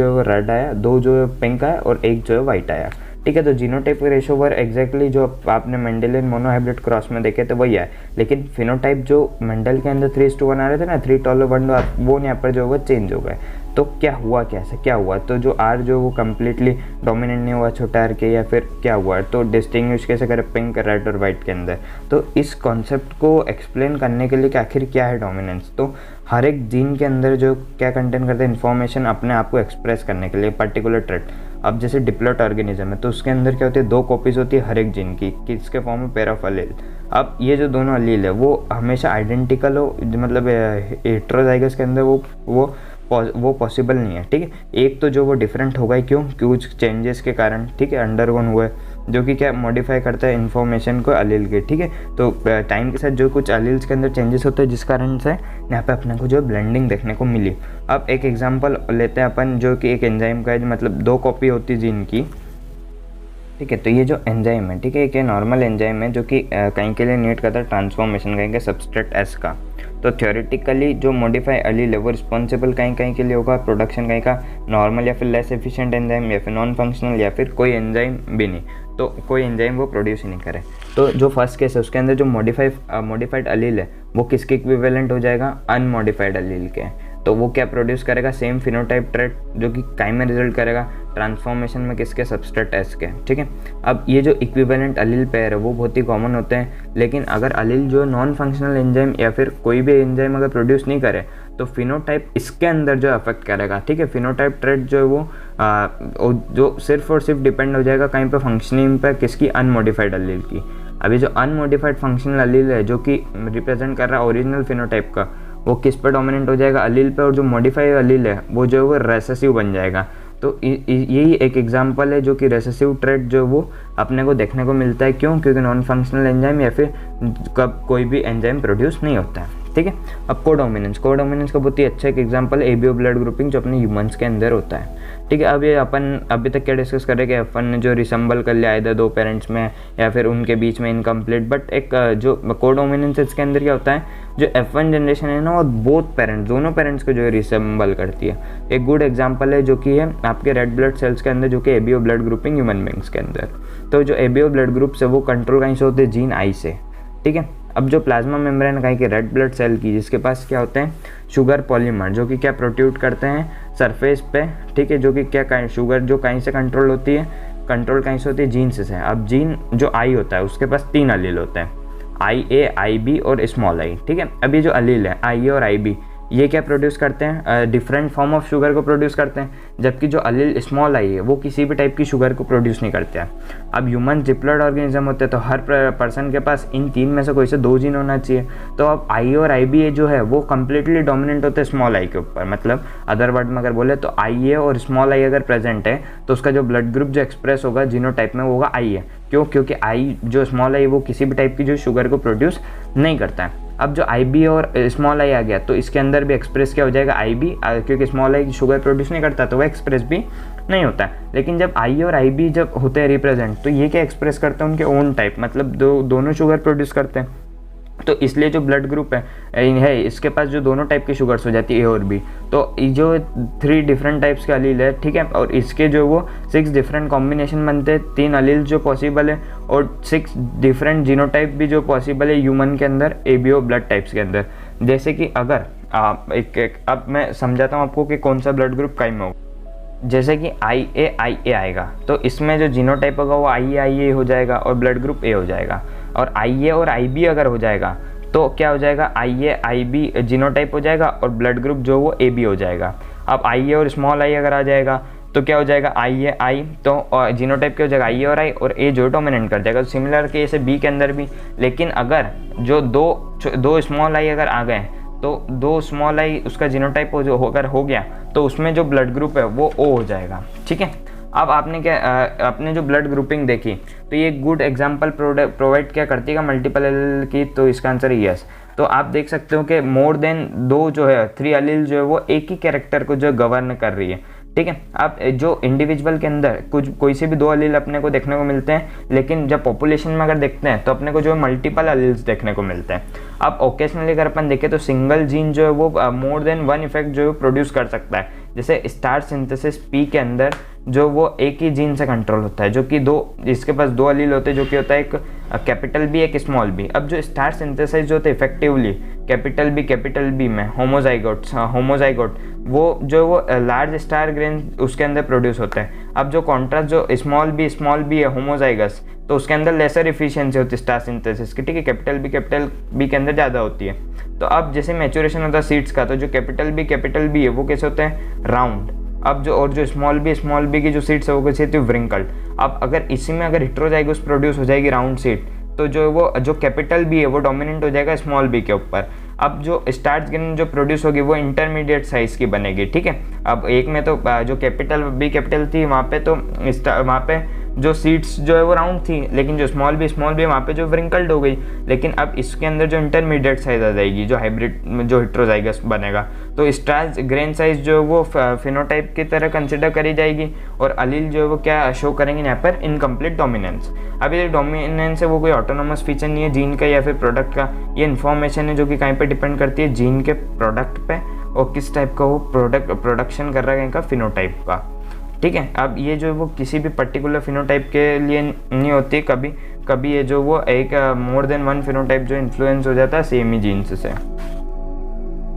वो रेड आया, 2 जो है पिंक आया, और एक जो है वाइट आया, ठीक है। तो जीनोटाइप के रेशो वर एग्जैक्टली जो आपने मेंडेलियन मोनोहाइब्रिड क्रॉस में देखे थे वही है, लेकिन फिनोटाइप जो मेंडल के अंदर 3:1 आ रहे थे ना, 3 टॉल 1 वो यहाँ पर जो होगा चेंज हो गए। तो क्या हुआ, क्या हुआ, तो जो आर जो वो कम्प्लीटली डोमिनेंट नहीं हुआ छोटा आर के, या फिर क्या हुआ, तो डिस्टिंग्विश कैसे करें पिंक रेड और वाइट के अंदर। तो इस कॉन्सेप्ट को एक्सप्लेन करने के लिए कि आखिर क्या है डोमिनेंस, तो हर एक जीन के अंदर जो क्या कंटेंट करते हैं इन्फॉर्मेशन अपने आप को एक्सप्रेस करने के लिए पर्टिकुलर ट्रेट। अब जैसे डिप्लॉइड ऑर्गेनिज्म है तो उसके अंदर क्या होती है 2 कॉपीज होती है हर एक जीन की, किसके फॉर्म में पेयर ऑफ अलील। अब ये जो दोनों अलील है वो हमेशा आइडेंटिकल हो, मतलब हेटेरोजाइगस के अंदर वो पॉसिबल नहीं है, ठीक है। एक तो जो वो डिफरेंट होगा, क्यों, कुछ चेंजेस के कारण, ठीक है, अंडरगोन हुआ है, जो कि क्या मॉडिफाई करता है इन्फॉर्मेशन को अलील के, ठीक है। तो टाइम के साथ जो कुछ अलील्स के अंदर चेंजेस होते हैं जिस कारण से यहाँ पे अपने को जो ब्लेंडिंग देखने को मिली। अब एक एग्जांपल लेते हैं अपन, जो कि एक एंजाइम का है, मतलब 2 कॉपी होती है जीन की, ठीक है। तो ये जो एंजाइम है, ठीक है, एक नॉर्मल एंजाइम है जो कि कहीं के लिए नीड करता है ट्रांसफॉर्मेशन कहीं के सबस्ट्रेट S का। तो थ्योरेटिकली जो मॉडिफाई अलील है वो रिस्पॉन्सिबल कहीं के लिए होगा प्रोडक्शन कहीं का नॉर्मल या फिर लेस एफिशिएंट एंजाइम, या फिर नॉन फंक्शनल, या फिर कोई एंजाइम भी नहीं, तो कोई एंजाइम वो प्रोड्यूस ही नहीं करे। तो जो फर्स्ट केस है उसके अंदर जो मॉडिफाइड अलील है वो किसके इक्विवेलेंट हो जाएगा, अनमॉडिफाइड अलील के। तो वो क्या प्रोड्यूस करेगा, सेम फिनोटाइप ट्रेट जो कि काई में रिजल्ट करेगा ट्रांसफॉर्मेशन में किसके, सबस्ट्रेट S के, ठीक है। अब ये जो इक्विवेलेंट अलील पेयर है वो बहुत ही कॉमन होते हैं, लेकिन अगर अलील जो नॉन फंक्शनल एंजाइम या फिर कोई भी एंजाइम अगर प्रोड्यूस नहीं करे तो फिनोटाइप इसके अंदर जो अफेक्ट करेगा, ठीक है। फिनोटाइप ट्रेट जो है वो जो सिर्फ और सिर्फ डिपेंड हो जाएगा कहीं पे फंक्शनिंग पे किसकी, अनमॉडिफाइड अलील की। अभी जो अनमॉडिफाइड फंक्शनल अलील है जो कि रिप्रेजेंट कर रहा है ओरिजिनल फिनोटाइप का, वो किस पर डोमिनेंट हो जाएगा, अलील पे, और जो मॉडिफाइड अलील है वो जो है वो रेसेसिव बन जाएगा। तो यही एक एग्जांपल है जो कि रेसेसिव ट्रेट जो वो अपने को देखने को मिलता है, क्यों, क्योंकि नॉन फंक्शनल एंजाइम या फिर कब कोई भी एंजाइम प्रोड्यूस नहीं होता है, ठीक है। अब कोडोमिनेंस का बहुत ही अच्छा एक एग्जांपल है एबीओ ब्लड ग्रुपिंग जो अपने ह्यूमंस के अंदर होता है, ठीक है। अब ये अपन अभी तक क्या डिस्कस कर रहे हैं कि F1 ने जो रिसेंबल कर लिया इधर 2 पेरेंट्स में या फिर उनके बीच में इनकम्प्लीट, बट एक जो कोडोमिनेंस इसके अंदर क्या होता है, जो F1 जनरेशन है ना वो बोथ पेरेंट्स, दोनों पेरेंट्स को जो है रिसेंबल करती है। एक गुड एग्जांपल है जो कि है आपके रेड ब्लड सेल्स के अंदर जो कि ABO blood grouping human beings के अंदर। तो जो एबीओ ब्लड ग्रुप्स है वो कंट्रोल कहीं से होते हैं, जीन I से, ठीक है। अब जो प्लाज्मा मेम्ब्रेन कहीं के रेड ब्लड सेल की जिसके पास क्या होते हैं शुगर पॉलीमर जो कि क्या प्रोड्यूट करते हैं सरफेस पे, ठीक है, जो कि क्या शुगर जो कहीं से कंट्रोल होती है, कंट्रोल कहीं से होती है, जीन से। अब जीन जो I होता है उसके पास 3 अलील होते हैं, IA, IB और स्मॉल I, ठीक है। अब ये जो अलील है IA और IB ये क्या प्रोड्यूस करते हैं, डिफरेंट फॉर्म ऑफ शुगर को प्रोड्यूस करते हैं, जबकि जो अलील स्मॉल आई है वो किसी भी टाइप की शुगर को प्रोड्यूस नहीं करते हैं। अब ह्यूमन डिप्लॉयड ऑर्गेनिज्म होते हैं, तो हर पर्सन के पास इन 3 में से कोई से 2 जीन होना चाहिए। तो अब आई और IB जो है वो कम्प्लीटली डोमिनेंट होते हैं स्मॉल आई के ऊपर। मतलब अदर वर्ड में अगर बोले तो IA और स्मॉल आई अगर प्रेजेंट है तो उसका जो ब्लड ग्रुप जो एक्सप्रेस होगा जीनोटाइप में वो होगा IA। क्यों? क्योंकि जो स्मॉल आई वो किसी भी टाइप की जो शुगर को प्रोड्यूस नहीं करता है। अब जो IB और स्मॉल आई आ गया तो इसके अंदर भी एक्सप्रेस क्या हो जाएगा, IB, क्योंकि स्मॉल आई शुगर प्रोड्यूस नहीं करता तो वह एक्सप्रेस भी नहीं होता है। लेकिन जब I और IB जब होते हैं रिप्रेजेंट तो ये क्या एक्सप्रेस करते हैं, उनके ओन टाइप, मतलब दोनों शुगर प्रोड्यूस करते हैं। तो इसलिए जो ब्लड ग्रुप है इसके पास जो दोनों टाइप की शुगर्स हो जाती है A और B। तो जो 3 डिफरेंट टाइप्स के अलील है, ठीक है, और इसके जो वो 6 डिफरेंट कॉम्बिनेशन बनते हैं, 3 अलील जो पॉसिबल है और 6 डिफरेंट जीनोटाइप भी जो पॉसिबल है ह्यूमन के अंदर ABO ब्लड टाइप्स के अंदर। जैसे कि अगर अब मैं समझाता हूँ आपको कि कौन सा ब्लड ग्रुप कायम होगा। जैसे कि IA आएगा तो इसमें जो जीनोटाइप होगा वो IA हो जाएगा और ब्लड ग्रुप A हो जाएगा। और IA और IB अगर हो जाएगा तो क्या हो जाएगा, IB जीनोटाइप हो जाएगा और ब्लड ग्रुप जो वो AB हो जाएगा। अब IA और स्मॉल आई अगर आ जाएगा तो क्या हो जाएगा, I तो जीनोटाइप क्या हो जाएगा, IA और A जो डोमिनेंट कर जाएगा। सिमिलर केस है B के अंदर भी। लेकिन अगर जो दो स्मॉल आई अगर आ गए तो 2 स्मॉल आई उसका जीनोटाइप अगर हो गया तो उसमें जो ब्लड ग्रुप है वो O हो जाएगा। ठीक है, अब आपने जो ब्लड ग्रुपिंग देखी तो ये गुड एग्जांपल प्रोवाइड क्या करती है मल्टीपल एलील की, तो इसका आंसर है यस। तो आप देख सकते हो कि मोर देन 2 जो है 3 एलील जो है वो एक ही कैरेक्टर को जो गवर्न कर रही है। ठीक है, अब जो इंडिविजुअल के अंदर कोई से भी 2 अलील अपने को देखने को मिलते हैं, लेकिन जब पॉपुलेशन में अगर देखते हैं तो अपने को जो मल्टीपल अलील्स देखने को मिलते हैं। अब ओकेजनली अगर अपन देखें तो सिंगल जीन जो है वो मोर देन 1 इफेक्ट जो है प्रोड्यूस कर सकता है। जैसे स्टार सिंथेसिस P के अंदर जो वो एक ही जीन से कंट्रोल होता है, जो कि इसके पास 2 अलील होते हैं, जो कि होता है एक कैपिटल B एक स्मॉल b। अब जो स्टार सिंथेसाइज जो होते हैं इफेक्टिवली कैपिटल B में होमोजाइगोट वो जो वो लार्ज स्टार ग्रेन उसके अंदर प्रोड्यूस होता है। अब जो कॉन्ट्रास्ट जो स्मॉल b है होमोजाइगस, तो उसके अंदर लेसर इफिशियंसी होती है स्टार सिंथेसिस की। ठीक है, कैपिटल B के अंदर ज़्यादा होती है। तो अब जैसे मैच्योरेशन होता है सीड्स का, तो जो कैपिटल B है वो कैसे होता है, राउंड। अब जो स्मॉल b की जो सीड्स है वो कैसे होती है, व्रिंकल्ड। अब अगर इसी में अगर हेटेरोजाइगस प्रोड्यूस हो जाएगी राउंड सीड, तो जो कैपिटल B है वो डोमिनेंट हो जाएगा स्मॉल b के ऊपर। अब जो स्टार्च ग्रेन जो प्रोड्यूस होगी वो इंटरमीडिएट साइज की बनेगी। ठीक है, अब एक में तो जो कैपिटल B थी वहाँ पे जो सीड्स जो है वो राउंड थी, लेकिन जो स्मॉल b वहाँ पे जो व्रिंकल्ड हो गई। लेकिन अब इसके अंदर जो इंटरमीडिएट साइज आ जाएगी, जो हाइब्रिड जो हेटेरोजाइगस बनेगा, तो स्टार्च ग्रेन साइज जो है वो फिनोटाइप की तरह कंसिडर करी जाएगी और अलील जो है वो क्या शो करेंगे यहाँ पर, इनकम्प्लीट डोमिनेंस। अब ये डोमिनेंस है वो कोई ऑटोनोमस फीचर नहीं है जीन का या फिर प्रोडक्ट का, ये इन्फॉर्मेशन है जो कि कहीं पे डिपेंड करती है, जीन के प्रोडक्ट पे और किस टाइप का वो प्रोडक्शन कर रहा है इनका फिनोटाइप का। ठीक है, अब ये जो वो किसी भी पर्टिकुलर फिनोटाइप के लिए नहीं होती, कभी ये जो वो एक मोर देन 1 फिनोटाइप जो इन्फ्लुएंस हो जाता है सेम ही जीन्स से।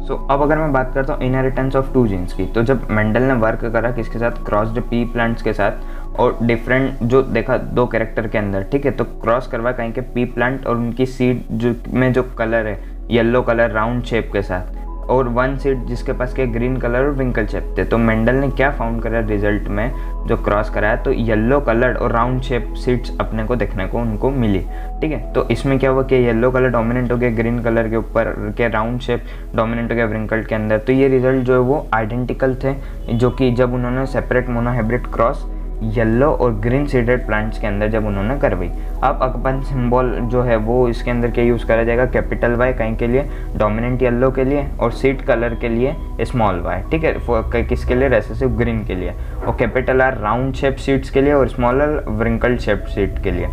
सो अब अगर मैं बात करता हूँ इनहेरिटेंस ऑफ 2 जीन्स की, तो जब मेंडल ने वर्क करा किसके साथ, क्रॉस्ड पी प्लांट्स के साथ, और डिफरेंट जो देखा 2 कैरेक्टर के अंदर, ठीक है, तो क्रॉस करवा कहीं के पी प्लांट और उनकी सीड जो कलर है येलो कलर राउंड शेप के साथ, और 1 सीड जिसके पास के ग्रीन कलर और विंकल शेप थे। तो मेंडल ने क्या फाउंड करा रिजल्ट में, जो क्रॉस कराया तो येलो कलर और राउंड शेप सीड्स अपने को देखने को उनको मिली। ठीक है, तो इसमें क्या हुआ कि येलो कलर डोमिनेंट हो गया ग्रीन कलर के ऊपर, के राउंड शेप डोमिनेंट हो गया विंकल के अंदर। तो ये रिजल्ट जो है वो आइडेंटिकल थे, जो कि जब उन्होंने सेपरेट मोनोहाइब्रिड क्रॉस येलो और ग्रीन सीडेड प्लांट्स के अंदर जब उन्होंने करवाई। अब अपन सिंबल जो है वो इसके अंदर क्या यूज़ करा जाएगा, कैपिटल Y कहीं के लिए, डोमिनेंट येलो के लिए, और सीड कलर के लिए स्मॉल y। ठीक है, किसके लिए, रेसेसिव ग्रीन के लिए, और capital R round shape seeds के लिए और small r wrinkled shape seed के लिए।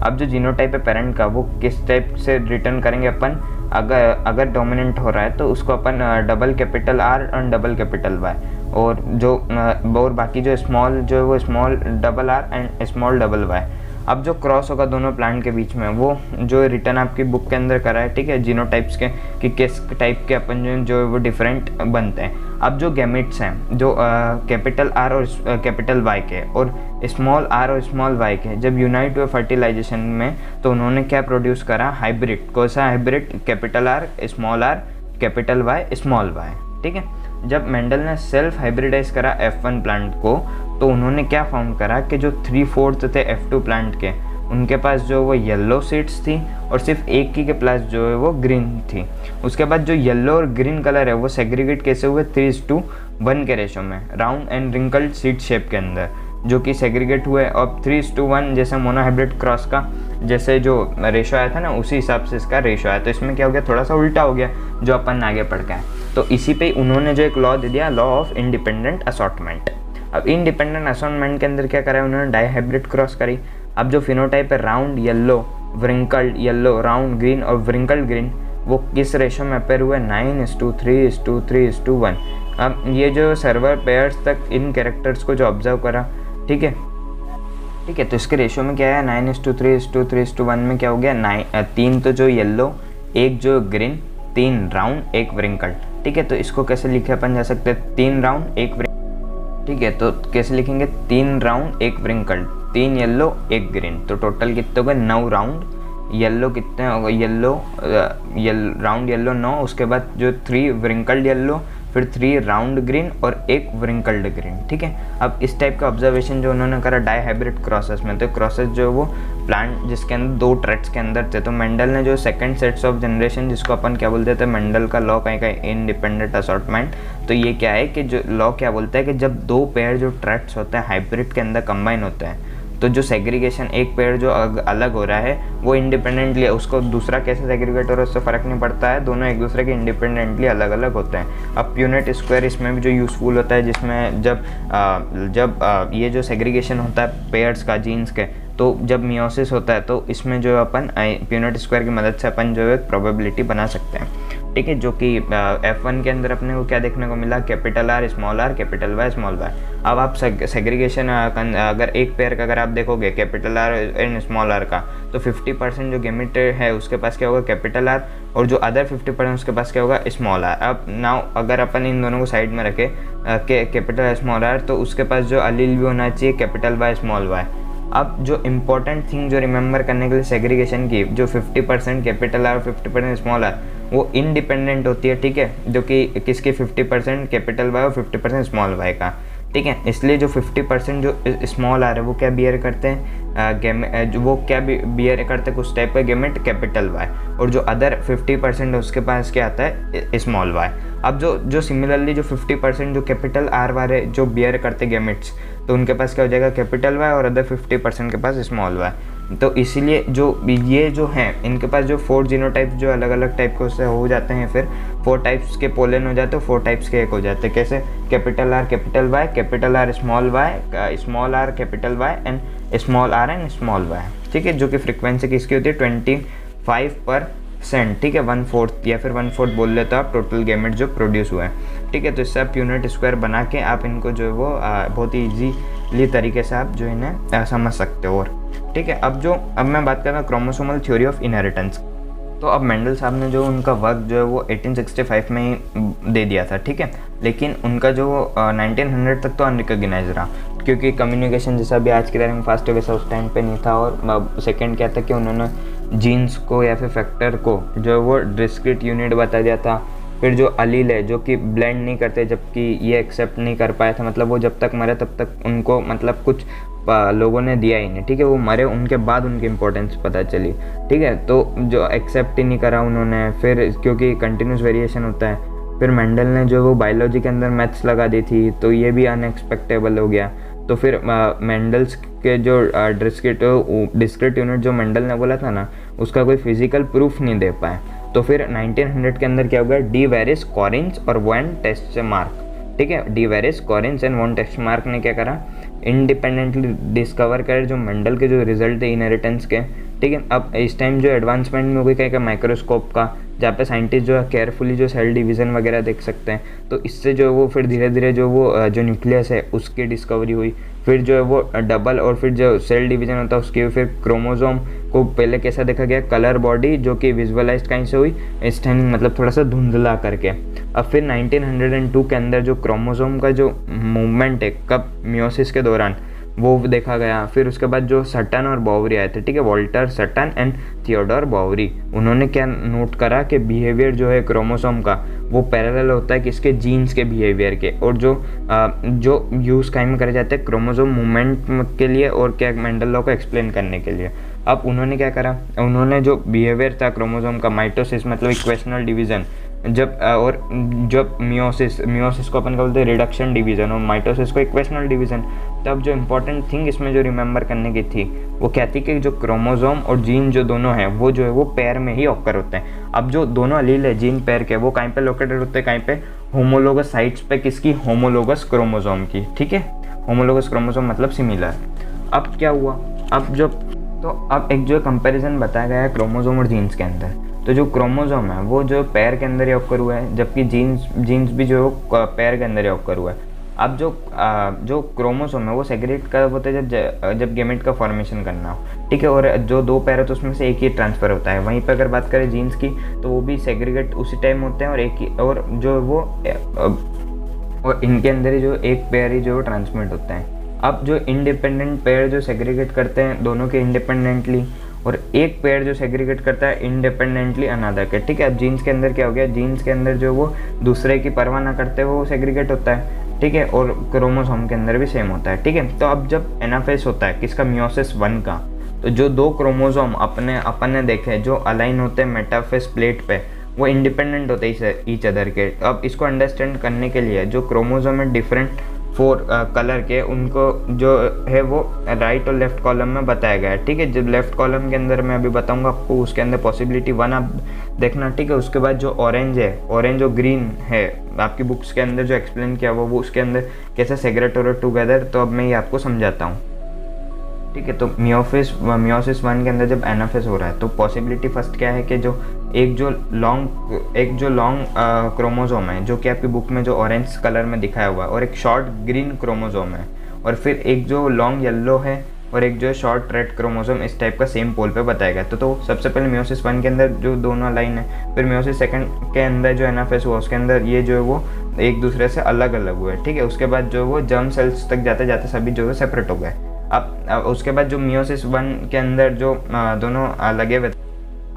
अब जो जीनोटाइप है पेरेंट का वो किस टाइप से रिटर्न करेंगे अपन, अगर डोमिनेंट हो रहा है तो उसको अपन डबल कैपिटल R और डबल कैपिटल Y, और बाकी जो स्मॉल जो है वो small double R and small double Y। अब जो क्रॉस होगा दोनों प्लांट के बीच में वो जो रिटर्न आपकी बुक के अंदर करा है, ठीक है, जीनोटाइप्स के कि किस टाइप के अपन जो है वो डिफरेंट बनते हैं। अब जो गैमेट्स हैं जो कैपिटल R और कैपिटल Y के और स्मॉल r और स्मॉल y के जब यूनाइट हुए फर्टिलाइजेशन में, तो उन्होंने क्या प्रोड्यूस करा, हाइब्रिड। कौन सा hybrid, capital R small r capital Y small Y. ठीक है, जब मेंडल ने सेल्फ हाइब्रिडाइज करा F1 प्लांट को, तो उन्होंने क्या फाउंड करा कि जो 3/4 थे F2 प्लांट के, उनके पास जो वो येलो सीड्स थी और सिर्फ एक ही के पास जो है वो ग्रीन थी। उसके बाद जो येलो और ग्रीन कलर है वो सेग्रीगेट कैसे हुए, 3:1 के रेशो में, round and wrinkled seed shape के अंदर, जो कि सेग्रीगेट हुए। और 3:1 जैसे मोनोहाइब्रिड क्रॉस का जैसे जो रेशो आया था ना, उसी हिसाब से इसका रेशो आया। तो इसमें क्या हो गया, थोड़ा सा उल्टा हो गया जो अपन आगे पढ़ के आए। तो इसी पे उन्होंने जो एक लॉ दे दिया, लॉ ऑफ इंडिपेंडेंट असॉर्टमेंट। अब इंडिपेंडेंट असॉर्टमेंट के अंदर क्या करा, उन्होंने डाईहाइब्रिड क्रॉस करी। अब जो फिनोटाइप है round yellow, wrinkled yellow, round green और व्रिंकल्ड ग्रीन, वो किस रेशो में अपेयर हुए, 9:3:3:1। अब ये जो सर्वर पेयर्स तक इन कैरेक्टर्स को जो ऑब्जर्व करा, ठीक है, तो इसके रेशो में क्या है, 9:3:3:1 में क्या हो गया, 3 तो जो येलो, 1 जो ग्रीन, 3 राउंड 1 व्रिंकल्ड। ठीक है, तो इसको कैसे लिखे अपन जा सकते हैं, 3 राउंड 1 व्रिंकल्ड। ठीक है, तो कैसे लिखेंगे, 3 राउंड 1 व्रिंकल्ड, 3 येलो 1 ग्रीन, तो टोटल कितने हो गए, 9 राउंड। येलो कितने हो गए, येलो राउंड येलो 9, उसके बाद जो 3 व्रिंकल्ड येलो, फिर 3 राउंड ग्रीन और 1 व्रिंकल्ड ग्रीन। ठीक है, अब इस टाइप का ऑब्जर्वेशन जो उन्होंने करा डाईहाइब्रिड क्रॉसेस में, तो क्रॉसेस जो वो प्लांट जिसके अंदर 2 ट्रैट्स के अंदर थे, तो मेंडल ने जो सेकंड सेट्स ऑफ जनरेशन, जिसको अपन क्या बोलते थे, मेंडल का लॉ कहीं का इंडिपेंडेंट असॉर्टमेंट। तो ये क्या है कि जो लॉ क्या बोलता है कि जब 2 पेयर जो ट्रैट्स होते हैं हाइब्रिड के अंदर कंबाइन होते हैं, तो जो सेग्रीगेशन एक पेयर जो अलग हो रहा है वो इंडिपेंडेंटली, उसको दूसरा कैसे सेग्रीगेट हो रहा है उससे फ़र्क नहीं पड़ता है, दोनों एक दूसरे के इंडिपेंडेंटली अलग अलग होते हैं। अब प्यूनेट स्क्वायर इसमें भी जो यूज़फुल होता है, जिसमें जब ये जो सेग्रीगेशन होता है पेयर्स का जीन्स के, तो जब मियोसिस होता है तो इसमें जो अपन प्यूनेट स्क्वायर की मदद से अपन जो है प्रोबेबिलिटी बना सकते हैं। ठीक है, जो कि F1 के अंदर अपने को क्या देखने को मिला, capital R small r, capital Y small y। अब आप सेग्रीगेशन अगर एक पेयर का अगर आप देखोगे capital R and small r का, तो 50% जो गेमेट है उसके पास क्या होगा, कैपिटल R, और जो अदर 50% उसके पास क्या होगा, स्मॉल r। अब नाउ अगर अपन इन दोनों को साइड में रखें कैपिटल स्मॉल r, तो उसके पास जो अलील भी होना चाहिए कैपिटल Y स्मॉल y। अब जो इम्पोर्टेंट थिंग जो रिमेंबर करने के लिए सेग्रीगेशन की, जो 50% कैपिटल R, 50% स्मॉल r, वो इंडिपेंडेंट होती है। ठीक है, जो कि किसकी, 50% कैपिटल Y और 50% स्मॉल y का। ठीक है, इसलिए जो 50% जो स्मॉल r है वो क्या बियर करते हैं, वो क्या बियर करते हैं, कुछ टाइप का गेमेट कैपिटल Y, और जो अदर 50% उसके पास क्या आता है, स्मॉल y। अब जो सिमिलरली जो 50% जो कैपिटल R वाले जो बियर करते गेमेट्स, तो उनके पास क्या हो जाएगा, कैपिटल Y, और अदर 50% के पास स्मॉल y। तो इसीलिए जो ये जो हैं इनके पास जो 4 जीनोटाइप जो अलग अलग टाइप के उससे हो जाते हैं, फिर 4 टाइप्स के पोलन हो जाते हैं, 4 टाइप्स के एक हो जाते हैं। कैसे, capital R capital Y, capital R small y, small r capital Y and small r and small y। ठीक है, जो कि फ्रिक्वेंसी किसकी होती है, 25%। ठीक है, 1/4 या फिर 1/4 बोल लेते हो आप टोटल गेमेट जो प्रोड्यूस हुआ है। ठीक है, तो इससे आप यूनिट स्क्वायर बना के आप इनको जो है वो बहुत ही ईजीली तरीके से आप जो इन्हें समझ सकते हो। और ठीक है, अब मैं बात कर रहा हूँ क्रोमोसोमल थ्योरी ऑफ इनहेरिटेंस। तो अब मेंडल साहब ने जो उनका वर्क जो है वो 1865 में ही दे दिया था। ठीक है, लेकिन उनका जो 1900 तक तो अनरिकॉग्नाइज रहा, क्योंकि कम्युनिकेशन जैसा भी आज के टाइम में फास्ट है वैसा उस टाइम पे नहीं था। और सेकंड क्या था कि उन्होंने जीन्स को या फिर फैक्टर को जो है वो डिस्क्रीट यूनिट बता दिया था। फिर जो अलील है जो कि ब्लेंड नहीं करते, जबकि ये एक्सेप्ट नहीं कर पाया था, मतलब वो जब तक मरे तब तक उनको मतलब कुछ लोगों ने दिया ही नहीं। ठीक है, वो मरे उनके बाद उनकी इम्पोर्टेंस पता चली। ठीक है, तो जो एक्सेप्ट ही नहीं करा उन्होंने, फिर क्योंकि कंटिन्यूस वेरिएशन होता है। फिर मेंडल ने जो वो बायोलॉजी के अंदर मैथ्स लगा दी थी, तो ये भी अनएक्सपेक्टेबल हो गया। तो फिर मेंडल्स के जो डिस्क्रीट यूनिट जो मेंडल ने बोला था ना, उसका कोई फिजिकल प्रूफ नहीं दे पाए। तो फिर 1900 के अंदर क्या हो गया, डी वेरिस कॉरिन्स और वन टेस्ट मार्क। ठीक है, de Vries Correns and von Tschermak ने क्या करा, इंडिपेंडेंटली डिस्कवर करे जो मेंडल के जो रिजल्ट थे इनहेरिटेंस के। ठीक है, अब इस टाइम जो एडवांसमेंट में हो गई क्या माइक्रोस्कोप का, जहाँ पे साइंटिस्ट जो है केयरफुली जो सेल डिवीज़न वगैरह देख सकते हैं। तो इससे जो वो फिर धीरे धीरे जो न्यूक्लियस है उसकी डिस्कवरी हुई। फिर जो है वो डबल और फिर जो सेल डिवीज़न होता है उसकी, फिर क्रोमोसोम को पहले कैसा देखा गया, कलर बॉडी, जो कि विजुअलाइज कहीं से हुई, स्टैंडिंग मतलब थोड़ा सा धुंधला करके। अब फिर 1902 के अंदर जो क्रोमोसोम का जो मूवमेंट है, कब मियोसिस के दौरान, वो देखा गया। फिर उसके बाद जो सटन और बॉवरी आए थे, ठीक है, वॉल्टर सटन एंड थियोडोर बॉवरी, उन्होंने क्या नोट करा कि बिहेवियर जो है क्रोमोसोम का वो पैरेलल होता है किसके, जीन्स के बिहेवियर के, और जो यूज़ कायम करे जाते हैं क्रोमोसोम मूवमेंट के लिए और क्या मेंडल लॉ को एक्सप्लेन करने के लिए। अब उन्होंने क्या करा, उन्होंने जो बिहेवियर था क्रोमोसोम का, माइटोसिस मतलब इक्वेशनल डिवीज़न, जब मियोसिस को अपन क्या बोलते हैं, रिडक्शन डिवीज़न, और माइटोसिस को इक्वेशनल डिवीज़न। तब जो इम्पोर्टेंट थिंग इसमें जो रिमेंबर करने की थी वो क्या थी कि जो क्रोमोसोम और जीन जो दोनों हैं वो जो है वो पैर में ही ऑकर होते हैं। अब जो दोनों अलील है जीन पैर के, वो कहीं पे लोकेटेड होते हैं, कहीं पे होमोलोगस साइट्स पे, किसकी, होमोलोगस क्रोमोसोम की, ठीक है, होमोलोगस क्रोमोसोम मतलब सिमिलर। अब क्या हुआ, अब एक जो कंपैरिजन बताया गया है क्रोमोसोम और जीन्स के अंदर, तो जो क्रोमोसोम है वो जो पैर के अंदर ही ऑकर हुआ है, जबकि जीन्स भी जो है पैर के अंदर ही ऑकर हुआ है। अब जो क्रोमोसोम है वो सेग्रीगेट कब होता है, जब गेमेट का फॉर्मेशन करना हो, ठीक है, और जो दो पैर है तो उसमें से एक ही ट्रांसफ़र होता है। वहीं पर अगर बात करें जीन्स की तो वो भी सेग्रीगेट उसी टाइम होते हैं, और एक ही, और जो वो और इनके अंदर ही जो एक पेयर ही जो ट्रांसमिट होता है। अब जो इंडिपेंडेंट पेयर जो सेग्रीगेट करते हैं दोनों के इंडिपेंडेंटली, और एक पेयर जो सेग्रीगेट करता है इंडिपेंडेंटली अनदर के, ठीक है। अब जीन्स के अंदर क्या हो गया, जीन्स के अंदर जो वो दूसरे की परवाह ना करते वो सेग्रीगेट होता है, ठीक है, और क्रोमोसोम के अंदर भी सेम होता है, ठीक है। तो अब जब एनाफेज होता है किसका, मियोसिस 1 का, तो जो दो क्रोमोसोम अपन ने देखे जो अलाइन होते हैं मेटाफेज प्लेट पे, वो इंडिपेंडेंट होते हैं ईच अदर के। अब इसको अंडरस्टैंड करने के लिए जो क्रोमोसोम है डिफरेंट 4 कलर के, उनको जो है वो राइट और लेफ्ट कॉलम में बताया गया है, ठीक है। जब लेफ्ट कॉलम के अंदर मैं अभी बताऊंगा आपको, उसके अंदर पॉसिबिलिटी 1 आप देखना, ठीक है। उसके बाद जो ऑरेंज है, ऑरेंज और ग्रीन है, आपकी बुक्स के अंदर जो एक्सप्लेन किया वो उसके अंदर कैसे सेग्रेट हो रहे टुगेदर, तो अब मैं ये आपको समझाता हूँ, ठीक है। तो मियोसिस 1 के अंदर जब एनाफेज हो रहा है तो पॉसिबिलिटी फर्स्ट क्या है कि जो एक जो लॉन्ग क्रोमोसोम है जो कि आपकी बुक में जो ऑरेंज कलर में दिखाया हुआ है, और एक शॉर्ट ग्रीन क्रोमोसोम है, और फिर एक जो लॉन्ग येलो है और एक जो शॉर्ट रेड क्रोमोसोम, इस टाइप का सेम पोल पे बताया गया। तो सबसे पहले मियोसिस 1 के अंदर जो दोनों लाइन है, फिर मियोसिस 2 के अंदर जो एनाफेज हुआ उसके अंदर ये जो है वो एक दूसरे से अलग अलग हुए, ठीक है। उसके बाद जो वो जर्म सेल्स तक जाते जाते सभी जो है सेपरेट हो गए। अब उसके बाद जो मियोसिस 1 के अंदर जो दोनों लगे हुए,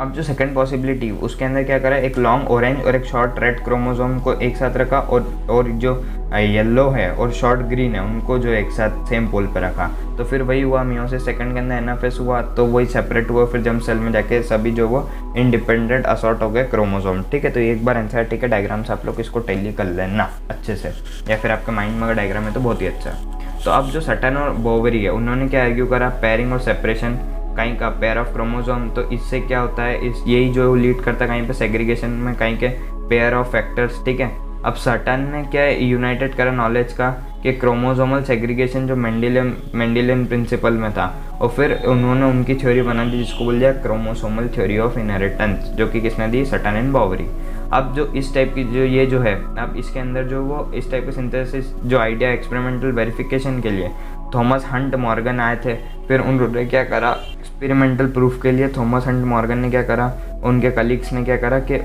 अब जो सेकंड पॉसिबिलिटी उसके अंदर क्या करा, एक लॉन्ग ऑरेंज और एक शॉर्ट रेड क्रोमोसोम को एक साथ रखा, और जो येलो है और शॉर्ट ग्रीन है उनको जो एक साथ सेम पोल पर रखा। तो फिर वही हुआ, मियोसिस 2 के अंदर एनाफेज हुआ तो वही सेपरेट हुआ, फिर जर्म सेल में जाके सभी जो वो इंडिपेंडेंट असॉर्ट हो गए क्रोमोसोम, ठीक है। तो एक बार एनसीईआरटी के डायग्राम से आप लोग इसको टैली कर लेना अच्छे से, या फिर आपके माइंड में अगर डायग्राम है तो बहुत ही अच्छा है। तो अब जो सटन और बॉवरी है उन्होंने क्या आर्ग्यू करा, पेयरिंग और सेपरेशन कहीं का पेयर ऑफ क्रोमोसोम, तो इससे क्या होता है, यही जो लीड करता है कहीं पे सेग्रीगेशन में कहीं के पेयर ऑफ फैक्टर्स, ठीक है। अब सटन ने क्या यूनाइटेड करा नॉलेज का कि क्रोमोसोमल सेग्रीगेशन जो मेंडेलियन प्रिंसिपल में था, और फिर उन्होंने उनकी थ्योरी बना दी जिसको बोल दिया क्रोमोसोमल थ्योरी ऑफ इनहेरिटेंस, जो कि किसने दी, सटन एंड बॉवरी। अब जो इस टाइप की जो ये जो है, अब इसके अंदर जो वो इस टाइप के सिंथेसिस जो आइडिया एक्सपेरिमेंटल वेरिफिकेशन के लिए थॉमस हंट मॉर्गन आए थे। फिर उन्होंने क्या करा, एक्सपेरिमेंटल प्रूफ के लिए थॉमस हंट मॉर्गन ने क्या करा, उनके कलीग्स ने क्या करा कि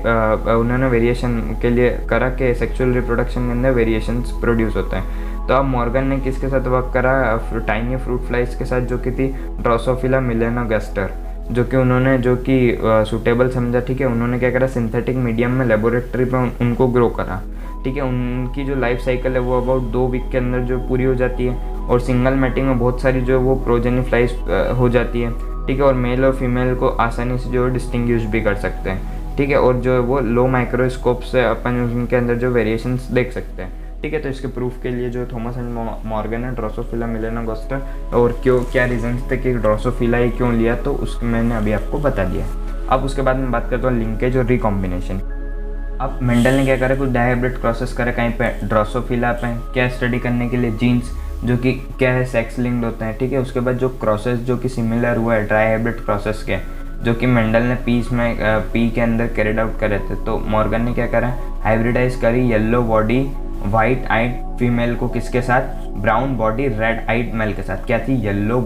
उन्होंने वेरिएशन के लिए करा कि सेक्सुअल रिप्रोडक्शन के अंदर वेरिएशंस प्रोड्यूस होते हैं। तो अब मॉर्गन ने किसके साथ वर्क करा, टाइनी फ्रूट फ्लाइज के साथ, जो कि थी ड्रोसोफिला मेलानोगास्टर, जो कि सूटेबल समझा, ठीक है। उन्होंने क्या करा, सिंथेटिक मीडियम में लेबोरेटरी पे उनको ग्रो करा, ठीक है। उनकी जो लाइफ साइकिल है वो अबाउट 2 वीक के अंदर जो पूरी हो जाती है, और सिंगल मैटिंग में बहुत सारी जो वो प्रोजेनी फ्लाइज हो जाती है, ठीक है। और मेल और फीमेल को आसानी से जो डिस्टिंग्विश भी कर सकते हैं, ठीक है। और जो वो लो माइक्रोस्कोप से अपन उनके अंदर जो वेरिएशंस देख सकते हैं, ठीक है। तो इसके प्रूफ के लिए जो थॉमस एंड मॉर्गन है ड्रोसोफिला मेलानोगास्टर, और क्या रीजंस थे कि ड्रोसोफिला ही क्यों लिया, तो उसको मैंने अभी आपको बता दिया। अब उसके बाद मैं बात करता हूँ लिंकेज और रिकॉम्बिनेशन। अब मेंडल ने क्या करा, कुछ डायहाइब्रिड क्रॉसेस करे कहीं पे ड्रोसोफिला पे, क्या स्टडी करने के लिए जीन्स जो कि क्या है सेक्स लिंक्ड होते हैं, ठीक है। उसके बाद जो क्रॉसेस जो कि सिमिलर हुआ है ट्राइहाइब्रिड क्रॉसेस के, जो कि मेंडल ने पी के अंदर कैरिड आउट करे थे, तो मॉर्गन ने क्या करा, हाइब्रिडाइज करी yellow body white eyed female को किसके साथ, brown body red eyed male के साथ। क्या थी, येलो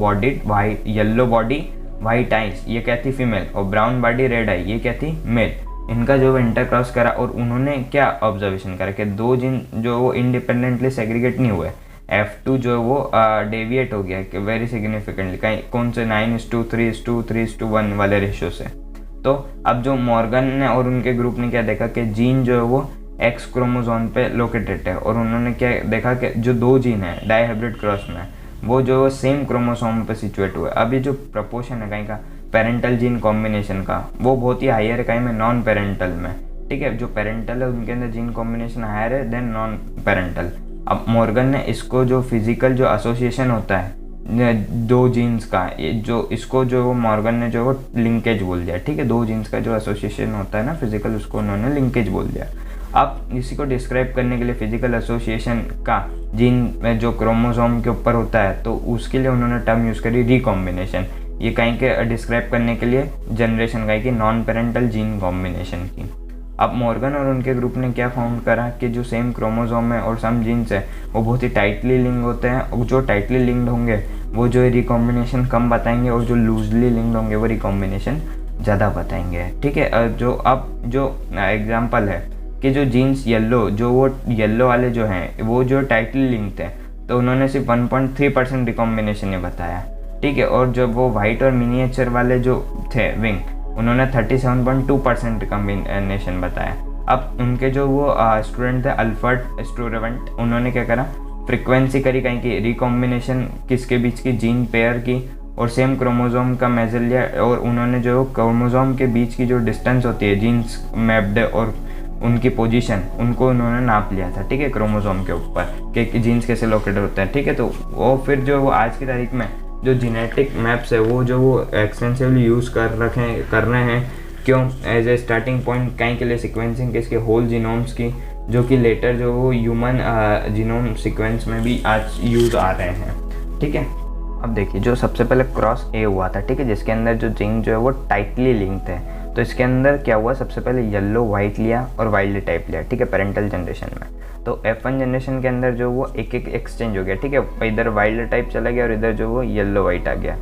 बॉडी वाइट आइज, ये क्या थी फीमेल, और ब्राउन बॉडी रेड आई, ये क्या थी मेल। इनका जो इंटरक्रॉस करा, और उन्होंने क्या ऑब्जर्वेशन करा कि 2 जीन जो वो इंडिपेंडेंटली सेग्रीगेट नहीं हुए, F2 जो है वो डेविएट हो गया कि वेरी सिग्निफिकेंटली, कहीं कौन से 9:3:3:1 वाले रेशियो से। तो अब जो मॉर्गन ने और उनके ग्रुप ने क्या देखा कि जीन जो है वो एक्स क्रोमोसोम पे लोकेटेड है, और उन्होंने क्या देखा कि जो 2 जीन है डाइहाइब्रिड क्रॉस में, वो जो सेम क्रोमोसोम पे सिचुएट हुआ है। अभी जो प्रपोर्शन है कहीं का पेरेंटल जीन कॉम्बिनेशन का, वो बहुत ही हायर है कहीं में नॉन पेरेंटल में, ठीक है। जो पेरेंटल है उनके अंदर जीन कॉम्बिनेशन हायर है देन नॉन पेरेंटल। अब मॉर्गन ने इसको जो फिजिकल जो एसोसिएशन होता है 2 जीन्स का, जो इसको जो मॉर्गन ने जो वो लिंकेज बोल दिया, ठीक है। 2 जीन्स का जो एसोसिएशन होता है ना फिजिकल, उसको उन्होंने लिंकेज बोल दिया। अब इसी को डिस्क्राइब करने के लिए फिजिकल एसोसिएशन का जीन में जो क्रोमोसोम के ऊपर होता है, तो उसके लिए उन्होंने टर्म यूज़ करी रिकॉम्बिनेशन। ये कहीं के डिस्क्राइब करने के लिए जनरेशन कहीं की नॉन पेरेंटल जीन कॉम्बिनेशन की। अब मॉर्गन और उनके ग्रुप ने क्या फाउंड करा कि जो सेम क्रोमोसोम है और सम जीन्स है वो बहुत ही टाइटली लिंक्ड होते हैं, और जो टाइटली लिंक्ड होंगे वो जो रिकॉम्बिनेशन कम बताएंगे, और जो लूजली लिंक्ड होंगे वो रिकॉम्बिनेशन ज़्यादा बताएंगे, ठीक है। जो अब जो एग्जांपल है कि जो जीन्स येलो, जो वो येलो वाले जो हैं वो जो टाइटली लिंक्ड थे, तो उन्होंने सिर्फ 1.3% रिकॉम्बिनेशन ही बताया, ठीक है। और जब वो वाइट और मिनिएचर वाले जो थे विंग, उन्होंने 37.2% रिकॉम्बिनेशन बताया। अब उनके जो वो स्टूडेंट थे अल्फर्ड स्टूरवेंट, उन्होंने क्या करा, फ्रिक्वेंसी करी कहीं की रिकॉम्बिनेशन किसके बीच की, जीन पेयर की, और सेम क्रोमोसोम का मेजर लिया, और उन्होंने जो क्रोमोसोम के बीच की जो डिस्टेंस होती है जीन्स मैप्ड और उनकी पोजीशन, उनको उन्होंने नाप लिया था, ठीक है, क्रोमोसोम के ऊपर कि जीन्स कैसे लोकेटेड होते हैं, ठीक है। तो वो फिर जो वो आज की तारीख में जो जेनेटिक मैप्स है वो जो वो एक्सटेंसिवली यूज़ कर रहे हैं, क्यों, एज ए स्टार्टिंग पॉइंट कहीं के लिए सिक्वेंसिंग के इसके होल जीनोम्स की, जो कि लेटर जो वो ह्यूमन जीनोम सीक्वेंस में भी आज यूज़ आ रहे हैं, ठीक है। अब देखिए जो सबसे पहले क्रॉस ए हुआ था, ठीक है, जिसके अंदर जो जीन जो है वो टाइटली लिंक्ड है, तो इसके अंदर क्या हुआ, सबसे पहले येलो वाइट लिया और वाइल्ड टाइप लिया, ठीक है, पेरेंटल जनरेशन में। तो F1 जनरेशन के अंदर जो वो एक एक्सचेंज हो गया, ठीक है, इधर वाइल्ड टाइप चला गया और इधर जो वो येलो वाइट आ गया।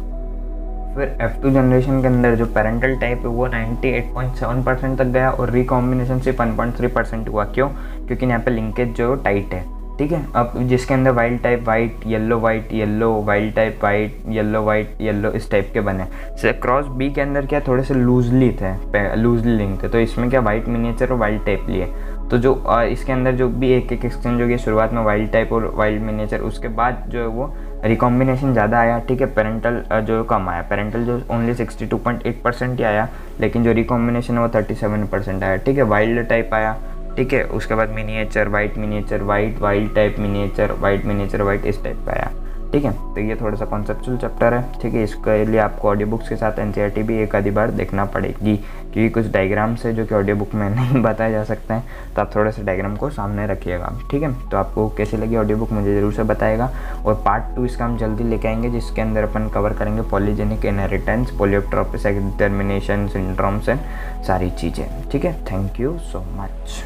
फिर F2 जनरेशन के अंदर जो पेरेंटल टाइप है वो 98.7% तक गया, और रिकॉम्बिनेशन सिर्फ 1.3% हुआ। क्यों? क्योंकि यहाँ पे लिंकेज जो टाइट है, ठीक है। अब जिसके अंदर wild type white yellow wild type white yellow इस टाइप के बने। से क्रॉस बी के अंदर क्या थोड़े से लूजली लिंक थे, तो इसमें क्या वाइट मिनिएचर और वाइल्ड टाइप लिए, तो जो इसके अंदर जो भी एक एक्सचेंज हो गया, शुरुआत में वाइल्ड टाइप और वाइल्ड मिनिएचर, उसके बाद जो है वो रिकॉम्बिनेशन ज़्यादा आया, ठीक है, पेरेंटल जो कम आया, पेरेंटल जो ओनली 62.8% ही आया, लेकिन जो रिकॉम्बिनेशन है वो 37% आया, ठीक है। वाइल्ड टाइप आया, ठीक है, उसके बाद miniature white wild type miniature white इस टाइप का आया, ठीक है। तो ये थोड़ा सा कॉन्सेप्चुअल चैप्टर है, ठीक है। इसके लिए आपको ऑडियो बुक्स के साथ NCERT भी एक आधी बार देखना पड़ेगी, क्योंकि कुछ डायग्राम्स है जो कि ऑडियो बुक में नहीं बताए जा सकते हैं, तो आप थोड़ा सा डायग्राम को सामने रखिएगा, ठीक है। तो आपको कैसी लगी ऑडियो बुक मुझे ज़रूर से बताएगा, और पार्ट 2 इसका हम जल्दी लेके आएंगे, जिसके अंदर अपन कवर करेंगे polygenic inheritance, pleiotropic sex determination syndromes and सारी चीज़ें, ठीक है। Thank you so much.